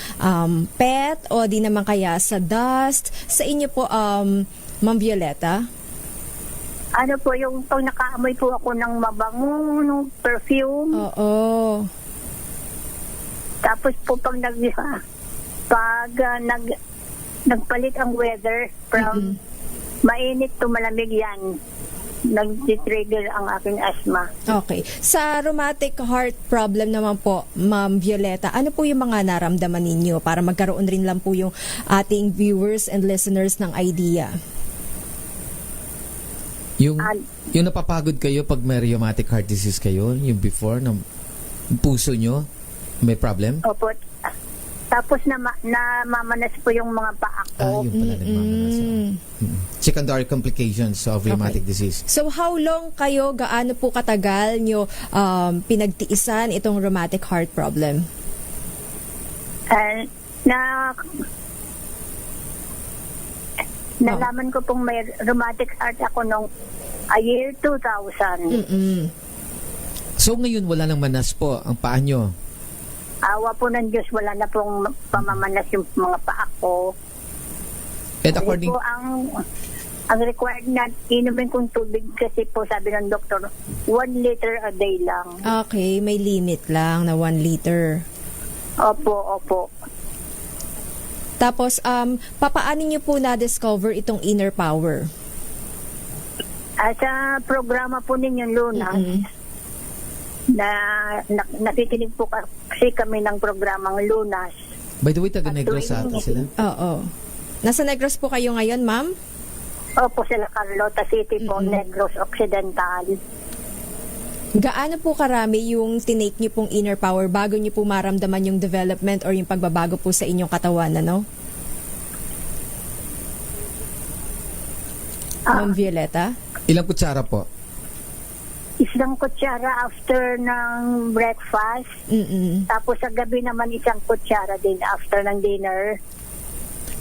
pet o di naman kaya sa dust. Sa inyo po, Ma'am Violeta? Ano po, yung pag nakaamoy po ako ng mabango, ng perfume. Oo. Tapos po pag nagpalit ang weather from mainit to malamig, yan nag-trigger ang aking asthma. Okay. Sa rheumatic heart problem naman po, Ma'am Violeta, ano po yung mga naramdaman ninyo para magkaroon rin lang po yung ating viewers and listeners ng idea? Yung napapagod kayo pag may rheumatic heart disease kayo, yung before, ng puso nyo, may problem? Opo. Tapos namamanas po yung mga paa ko. Yung pala nagmamanas. Secondary complications of rheumatic disease. So how long kayo, gaano po katagal nyo pinagtiisan itong rheumatic heart problem? Nalaman ko pong may rheumatic heart ako nung year 2000. So ngayon wala nang manas po ang paa nyo? Awa po ng Diyos, wala na pong pamamanas yung mga paa ko. And according... Po ang required na inumin kong tubig kasi po sabi ng doktor, 1 liter a day lang. Okay, may limit lang na 1 liter. Opo. Tapos, papaano niyo po na-discover itong inner power? Sa programa po ninyong Lunas, nakikinig po kasi kami ng programang Lunas. By the way, taga Negros ata sila? Oo. Nasa Negros po kayo ngayon, ma'am? Opo, sila Carlota City po, Negros Occidental. Gaano po karami yung tinake niyo pong inner power bago niyo po maramdaman yung development or yung pagbabago po sa inyong katawan, ano? Ma'am Violeta? Ilang kutsara po? Isang kutsara after ng breakfast. Tapos sa gabi naman isang kutsara din after ng dinner.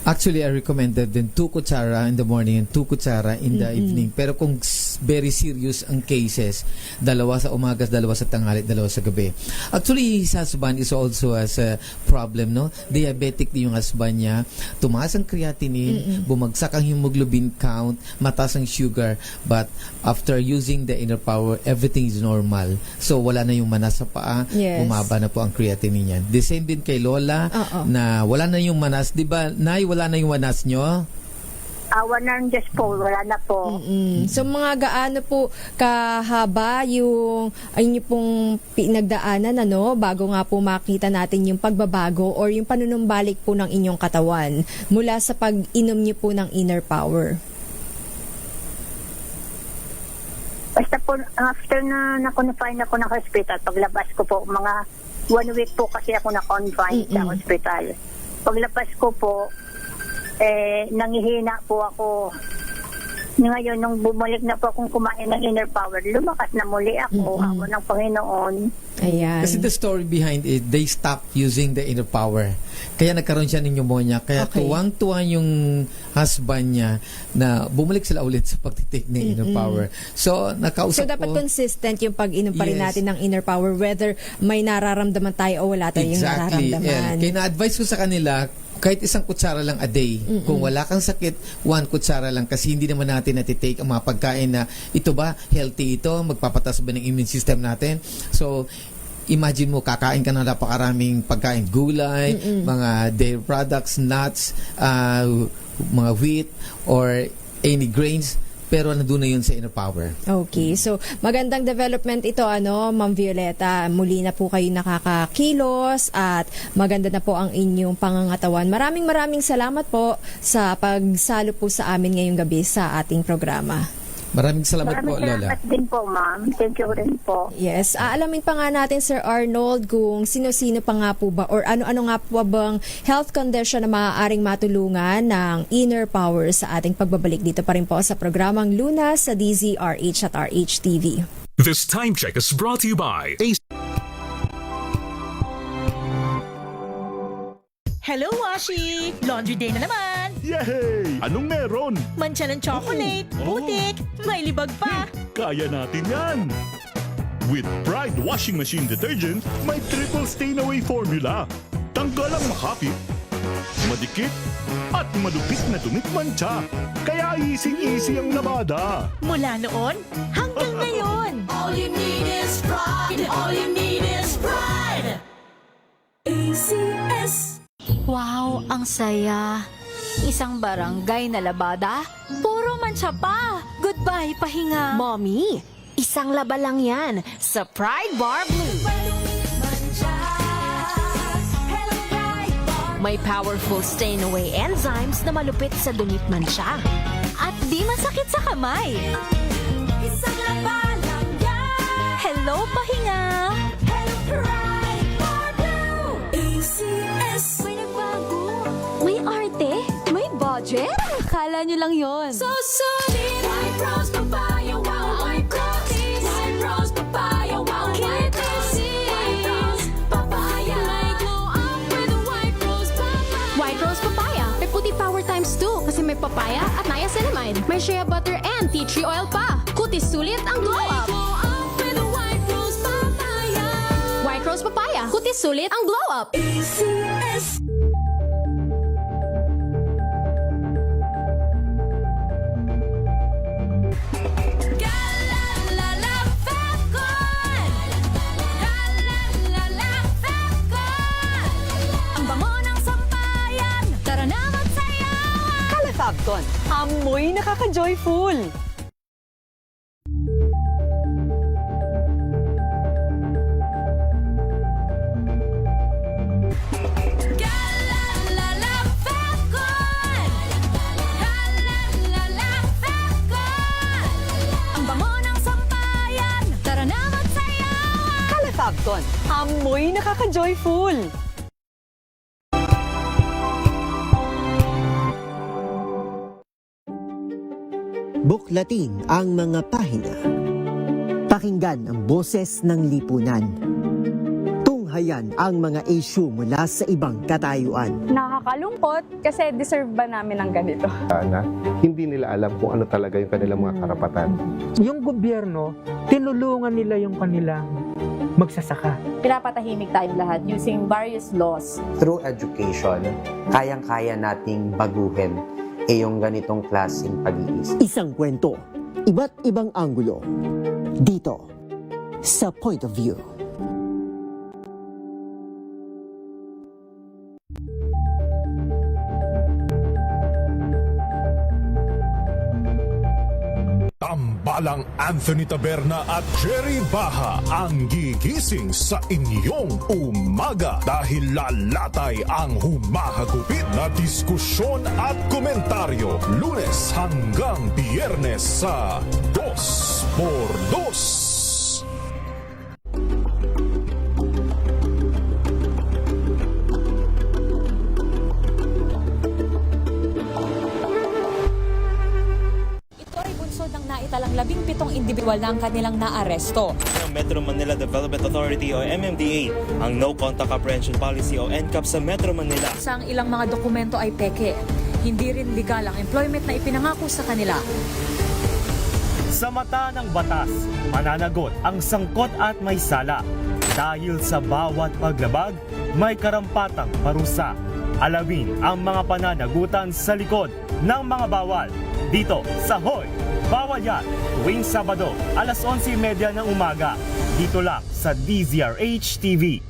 Actually, I recommended din 2 kutsara in the morning and 2 kutsara in the evening. Pero kung very serious ang cases, 2 sa umaga, 2 sa tanghali, 2 sa gabi. Actually, his husband is also as a problem, no? Diabetic din yung husband niya. Tumaas ang creatinine, bumagsak ang hemoglobin count, mataas ang sugar. But after using the inner power, everything is normal. So, wala na yung manas sa paa. Yes. Bumaba na po ang creatinine niya. The same din kay Lola, na wala na yung manas. Diba, Nay, wala na yung manas nyo? Awa ng Diyos po, wala na po. So mga gaano po kahaba yung inyo pong pinagdaanan, ano, bago nga po makita natin yung pagbabago or yung panunumbalik po ng inyong katawan mula sa pag-inom niyo po ng inner power? after na na-confine ako ng hospital, paglabas ko po, mga 1 week po kasi ako na-confine sa hospital. Paglabas ko po, nangihina po ako. Ngayon, nung bumalik na po akong kumain ng inner power, lumakas na muli ako, ako ng Panginoon. Ayan. Kasi the story behind it, they stopped using the inner power. Kaya nagkaroon siya ng pneumonia. Kaya tuwang-tuwa yung husband niya na bumalik sila ulit sa pagtitake ng inner power. So, nakausap So, dapat ko. consistent yung pag-inom pa rin Yes. natin ng inner power, whether may nararamdaman tayo o wala tayong Exactly. nararamdaman. Kaya na-advise ko sa kanila, kahit isang kutsara lang a day. Kung wala kang sakit, 1 kutsara lang kasi hindi naman natin natitake ang mga pagkain na ito ba, healthy ito, magpapatas ba ng immune system natin. So, imagine mo, kakain ka ng napakaraming pagkain, gulay, mga dairy products, nuts, mga wheat, or any grains, pero nandun na yun sa inner power. Okay, so magandang development ito, Ma'am Violeta. Muli na po kayo nakakakilos at maganda na po ang inyong pangangatawan. Maraming salamat po sa pagsalo po sa amin ngayong gabi sa ating programa. Maraming salamat po, Maraming Lola. salamat din po, ma'am. Thank you rin po. Yes, aalamin pa nga natin, Sir Arnold, kung sino-sino pa nga po ba or ano-ano nga po bang health condition na maaaring matulungan ng inner power sa ating pagbabalik dito pa rin po sa programang Lunas sa DZRH at RHTV. This time check is brought to you by Hello, Washi! Laundry day na naman! Yay! Anong meron? Mancha ng chocolate, putik, may libag pa. Kaya natin yan! With Pride Washing Machine Detergent, may triple stain-away formula. Tanggal ang makapit, madikit, at malupit na dumit mancha. Kaya easy-easy ang labada. Mula noon hanggang ngayon. All you need is pride. All you need is pride. ACS. Wow, ang saya. Isang barangay na labada, puro mancha pa. Goodbye, pahinga. Mommy, isang laba lang yan sa Pride Bar Blue. May powerful stain-away enzymes na malupit sa dumit mancha. At di masakit sa kamay. Isang laba lang yan. Hello, pahinga. Hello, Pride Bar Blue. ACS. May nagbago. May arte. May budget. Akala nyo lang yon. So solid. White rose papaya, wow, white rose. White rose papaya, wow, white rose. White rose papaya. May glow up with white rose papaya. White Rose Papaya. May puti power times 2 kasi may papaya at niacinamide. May shea butter and tea tree oil pa. Kutis sulit ang glow up. Glow up with white rose papaya. White Rose Papaya. Kutis sulit ang glow up. ACS. Calefacton, amoy nakaka-joyful. Calefacton, amoy nakaka-joyful. Buklatin ang mga pahina. Pakinggan ang boses ng lipunan. Tunghayan ang mga issue mula sa ibang katayuan. Nakakalungkot kasi deserve ba namin ng ganito? Na hindi nila alam kung ano talaga yung kanilang mga karapatan. Yung gobyerno, tinulungan nila yung kanilang magsasaka. Pinapatahimik tayong lahat using various laws. Through education, kayang-kaya nating baguhin yung ganitong klaseng pag-iisip. Isang kwento, iba't ibang anggulo. Dito, sa Point of View. Tambalang Anthony Taberna at Jerry Baha ang gigising sa inyong umaga dahil lalatay ang humahagupit na diskusyon at komentaryo Lunes hanggang Biyernes sa 2x2. naitalang 17 individual na ang kanilang naaresto. Ng Metro Manila Development Authority o MMDA ang No Contact Apprehension Policy o NCAP sa Metro Manila. Sa ang ilang mga dokumento ay peke. Hindi rin legal ang employment na ipinangako sa kanila. Sa mata ng batas, mananagot ang sangkot at may sala. Dahil sa bawat paglabag, may karampatang parusa. Alamin ang mga pananagutan sa likod ng mga bawal. Dito sa Hoy! Bawal Yan! Tuwing Sabado, alas 11:30 ng umaga. Dito lang sa DZRH TV.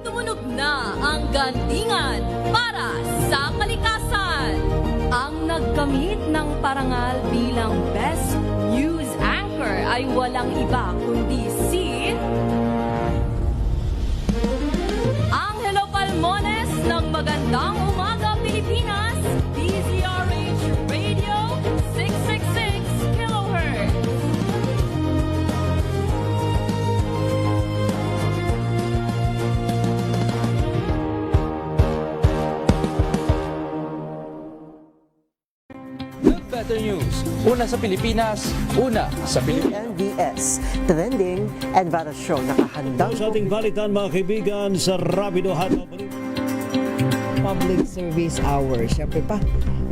Tumunog na ang gandingan para sa kalikasan. Ang nagkamit ng parangal bilang Best News Anchor ay walang iba kundi si Angelo Palmones ng Magandang Umaga Pilipinas, DZRH Radio 666 kHz. Better News. Una sa Pilipinas, una sa Pilipinas. NBS, trending and viral show. Nakahandang sa ating balitan mga kaibigan sa Rapido Hataw. Public Service Hour. Siyempre pa,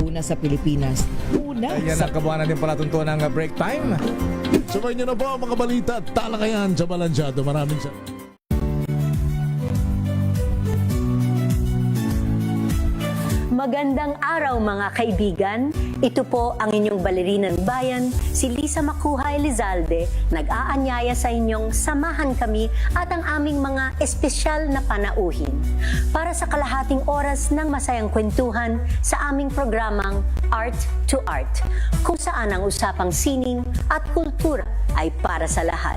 una sa Pilipinas. Una Ayan ang kabuhanan din palatuntunan ng break time. Sabay nyo na po ang mga balita at talakayan sa Balansyado. Maraming salamat. Magandang araw mga kaibigan. Ito po ang inyong balerinang bayan, si Lisa Makuha Elizalde, nag-aanyaya sa inyong samahan kami at ang aming mga espesyal na panauhin para sa kalahating oras ng masayang kwentuhan sa aming programang Art to Art, kung saan ang usapang sining at kultura ay para sa lahat.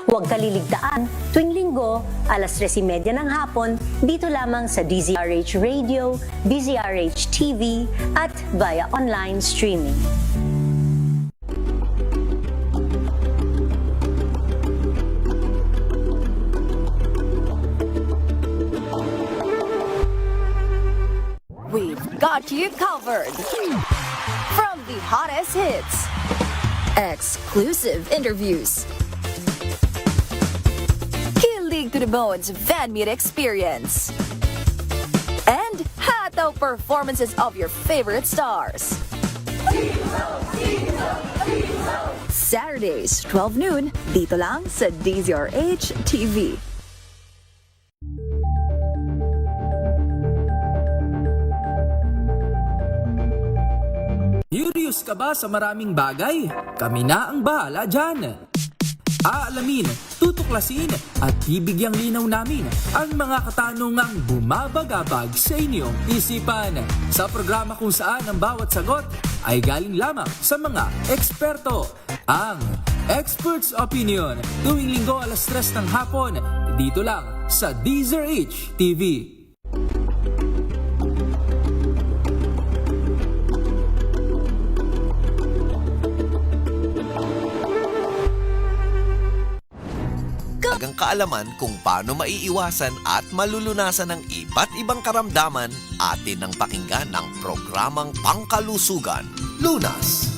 Huwag kaliligtaan, tuwing linggo, alas 3:30 ng hapon, dito lamang sa DZRH Radio, DZRH TV, at via online streaming. We've got you covered. From the hottest hits, exclusive interviews, kilig to the bones fan meet experience, and hataw performances of your favorite stars. Saturdays, 12 noon, dito lang sa DZRH TV. Curious ka ba sa maraming bagay? Kami na ang bahala dyan. Aalamin, tutuklasin at bibigyang linaw namin ang mga katanungang bumabagabag sa inyong isipan. Sa programa kung saan ang bawat sagot ay galing lamang sa mga eksperto. Ang Expert's Opinion, tuwing linggo alas 3 ng hapon, dito lang sa DZRH TV. Ang kaalaman kung paano maiiwasan at malulunasan ng iba't ibang karamdaman, atin ang pakinggan ang programang Pangkalusugan, Lunas.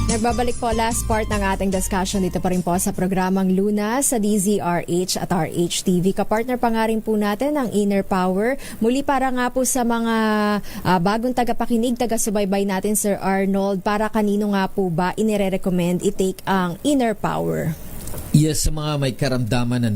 Nagbabalik po last part ng ating discussion dito pa rin po sa programang Lunas sa DZRH at RHTV. Kapartner pa nga rin po natin ang Inner Power. Muli para nga po sa mga bagong tagapakinig, taga-subaybay natin, Sir Arnold, para kanino nga po ba inire-recommend i-take ang Inner Power? Yes, sa mga may karamdaman,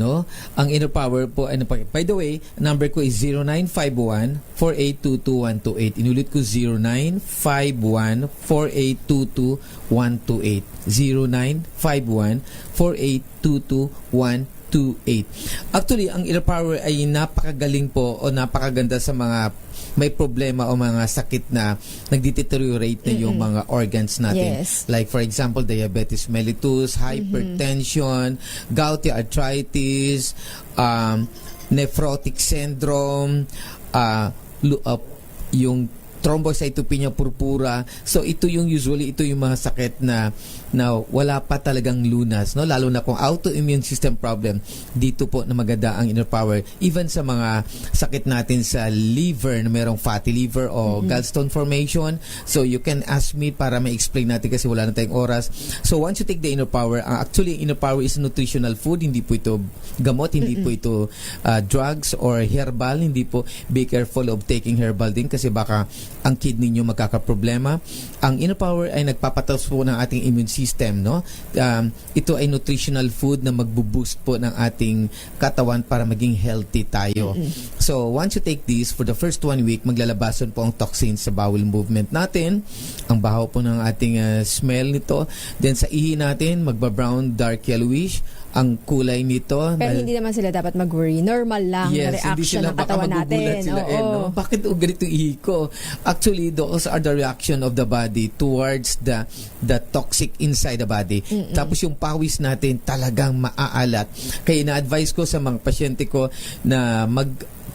ang Inner Power po, by the way, number ko is 0951-4822128. Inulit ko 0951-4822128. 0951-4822128. Actually, ang Inner Power ay napakagaling po o napakaganda sa mga may problema o mga sakit na nagdeteriorate na yung mga organs natin. Yes. Like for example, diabetes mellitus, hypertension, gouty arthritis, nephrotic syndrome, yung thrombocytopenia purpura. So ito yung mga sakit na wala pa talagang lunas, no? Lalo na kung autoimmune system problem, dito po na maganda ang inner power. Even sa mga sakit natin sa liver, na merong fatty liver o gallstone formation. So you can ask me para ma-explain natin kasi wala na tayong oras. So once you take the inner power, actually inner power is nutritional food, hindi po ito gamot, hindi po ito drugs or herbal, hindi po. Be careful of taking herbal din kasi baka ang kidney nyo magkakaproblema. Ang inner power ay nagpapataas po ng ating immune system, no? Ito ay nutritional food na magbo-boost po ng ating katawan para maging healthy tayo. So once you take this, for the first 1 week, maglalabasan po ang toxins sa bowel movement natin. Ang baho po ng ating smell nito. Then sa ihi natin, magba-brown, dark yellowish ang kulay nito. Pero hindi naman sila dapat mag-worry. Normal lang na reaction ng katawan natin. Sila, no? Bakit ganito ihi ko? Actually, those are the reaction of the body towards the toxic inside the body. Tapos yung pawis natin talagang maaalat. Kaya na-advise ko sa mga pasyente ko na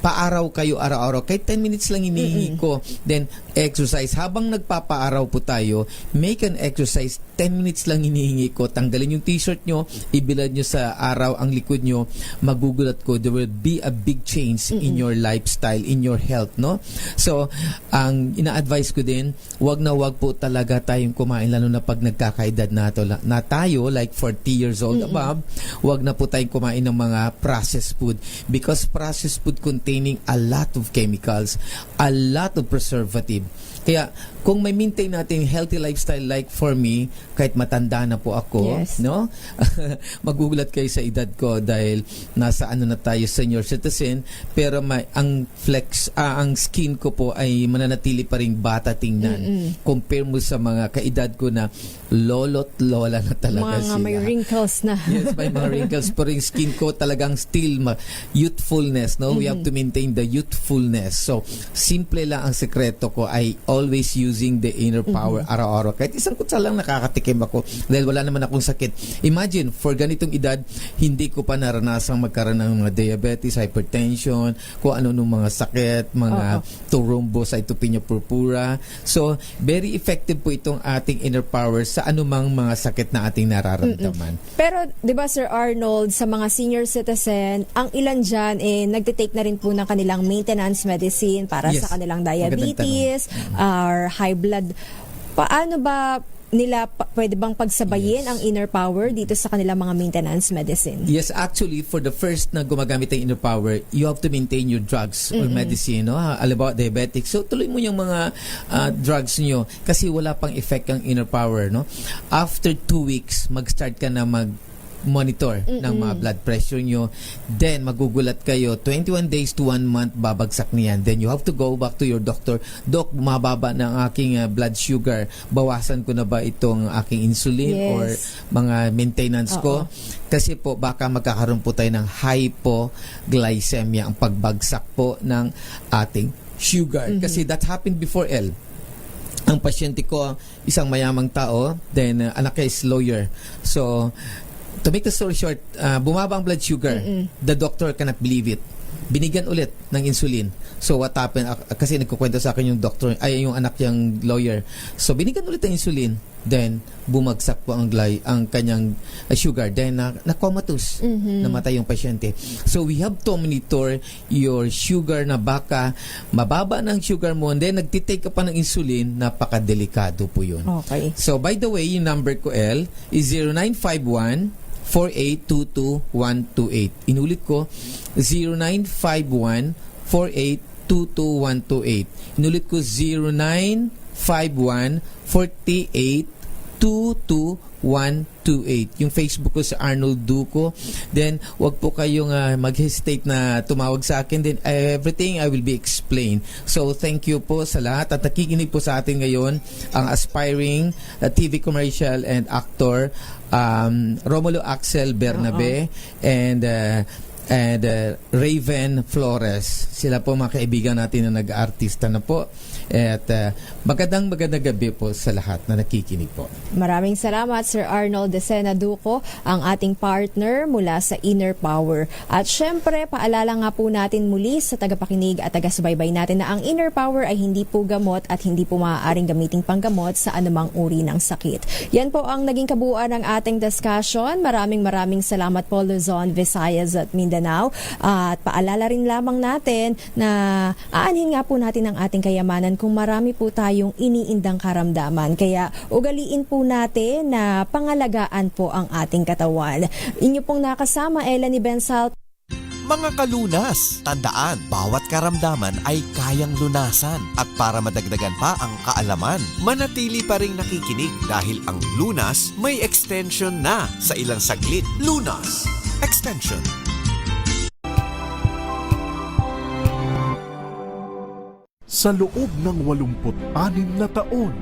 paaraw kayo araw-araw. Kahit 10 minutes lang hinihingi ko. Then, exercise. Habang nagpapaaraw po tayo, make an exercise. 10 minutes lang hinihingi ko. Tanggalin yung t-shirt nyo, ibilad nyo sa araw ang likod nyo. Magugulat ko, there will be a big change in your lifestyle, in your health, no? So, ang ina-advise ko din, wag na wag po talaga tayong kumain, lalo na pag nagkakaedad na tayo, like 40 years old above, wag na po tayong kumain ng mga processed food because processed food containing a lot of chemicals, a lot of preservative. Kaya kung may maintain natin healthy lifestyle like for me, kahit matanda na po ako, no? Magugulat kayo sa edad ko dahil nasa na tayo, senior citizen, pero ang skin ko po ay mananatili pa ring bata tingnan. Compare mo sa mga kaedad ko na lolo't lola na talaga sila. May wrinkles na. Yes, may mga wrinkles, pero yung skin ko talagang still youthfulness, no? We have to maintain the youthfulness. So, simple lang ang sekreto ko ay always using the inner power araw-araw. Kahit isang kutsa lang nakakatikim ako dahil wala naman akong sakit. Imagine, for ganitong edad, hindi ko pa naranasang magkaroon ng mga diabetes, hypertension, kung ano nung mga sakit, mga thrombocytopenia purpura. So, very effective po itong ating inner power sa anumang mga sakit na ating nararamdaman. Pero, di ba Sir Arnold, sa mga senior citizen, ang ilan dyan, nagtitake na rin po ng kanilang maintenance medicine para sa kanilang diabetes, or high blood. Paano ba nila pwede bang pagsabayin ang inner power dito sa kanilang mga maintenance medicine? Yes, actually, for the first na gumagamit ng inner power, you have to maintain your drugs or medicine, no? About diabetic. So, tuloy mo yung mga drugs nyo kasi wala pang effect ang inner power, no? After 2 weeks, mag-start ka na monitor ng mga blood pressure nyo. Then, magugulat kayo, 21 days to 1 month, babagsak niyan. Then, you have to go back to your doctor. Doc, bumababa na ang aking blood sugar. Bawasan ko na ba itong aking insulin or mga maintenance ko? Kasi po, baka magkakaroon po tayo ng hypoglycemia, ang pagbagsak po ng ating sugar. Kasi that happened before L. Ang pasyente ko, isang mayamang tao, then anak niya is lawyer. So, to make the story short, bumaba ang blood sugar. The doctor cannot believe it. Binigyan ulit ng insulin. So what happened? Kasi nagkukwento sa akin yung doctor, yung anak niyang lawyer. So binigyan ulit ng insulin. Then bumagsak po ang kanyang sugar. Then na-comatose. Namatay yung pasyente. So we have to monitor your sugar na baka mababa ng sugar mo and then nagtitake ka pa ng insulin, napakadelikado po yun. Okay. So by the way, yung number ko L is 0951 4822-128. Inulit ko, 0951-4822-128. Inulit ko, 0951-4822-128. Yung Facebook ko sa Arnold Duco. Then, wag po kayong mag-hesitate na tumawag sa akin. Then, everything I will be explained. So, thank you po sa lahat. At nakikinig po sa atin ngayon ang aspiring TV commercial and actor Romulo Axel Bernabe and Raven Flores. Sila po mga kaibigan natin na nag-artista na po. At magandang gabi po sa lahat na nakikinig po. Maraming salamat Sir Arnold De Sena Duco, ang ating partner mula sa Inner Power. At syempre, paalala nga po natin muli sa tagapakinig at taga-subaybay natin na ang Inner Power ay hindi po gamot at hindi po maaaring gamiting panggamot sa anumang uri ng sakit. Yan po ang naging kabuuan ng ating discussion. Maraming salamat po Luzon, Visayas at Mindanao. At paalala rin lamang natin na aanhin nga po natin ang ating kayamanan kung marami po tayong iniindang karamdaman. Kaya ugaliin po natin na pangalagaan po ang ating katawan. Inyo pong nakasama, Eleni Bensal. Mga kalunas, tandaan, bawat karamdaman ay kayang lunasan. At para madagdagan pa ang kaalaman, manatili pa ring nakikinig dahil ang Lunas may extension na sa ilang saglit. Lunas Extension. Sa loob ng 86 na taon,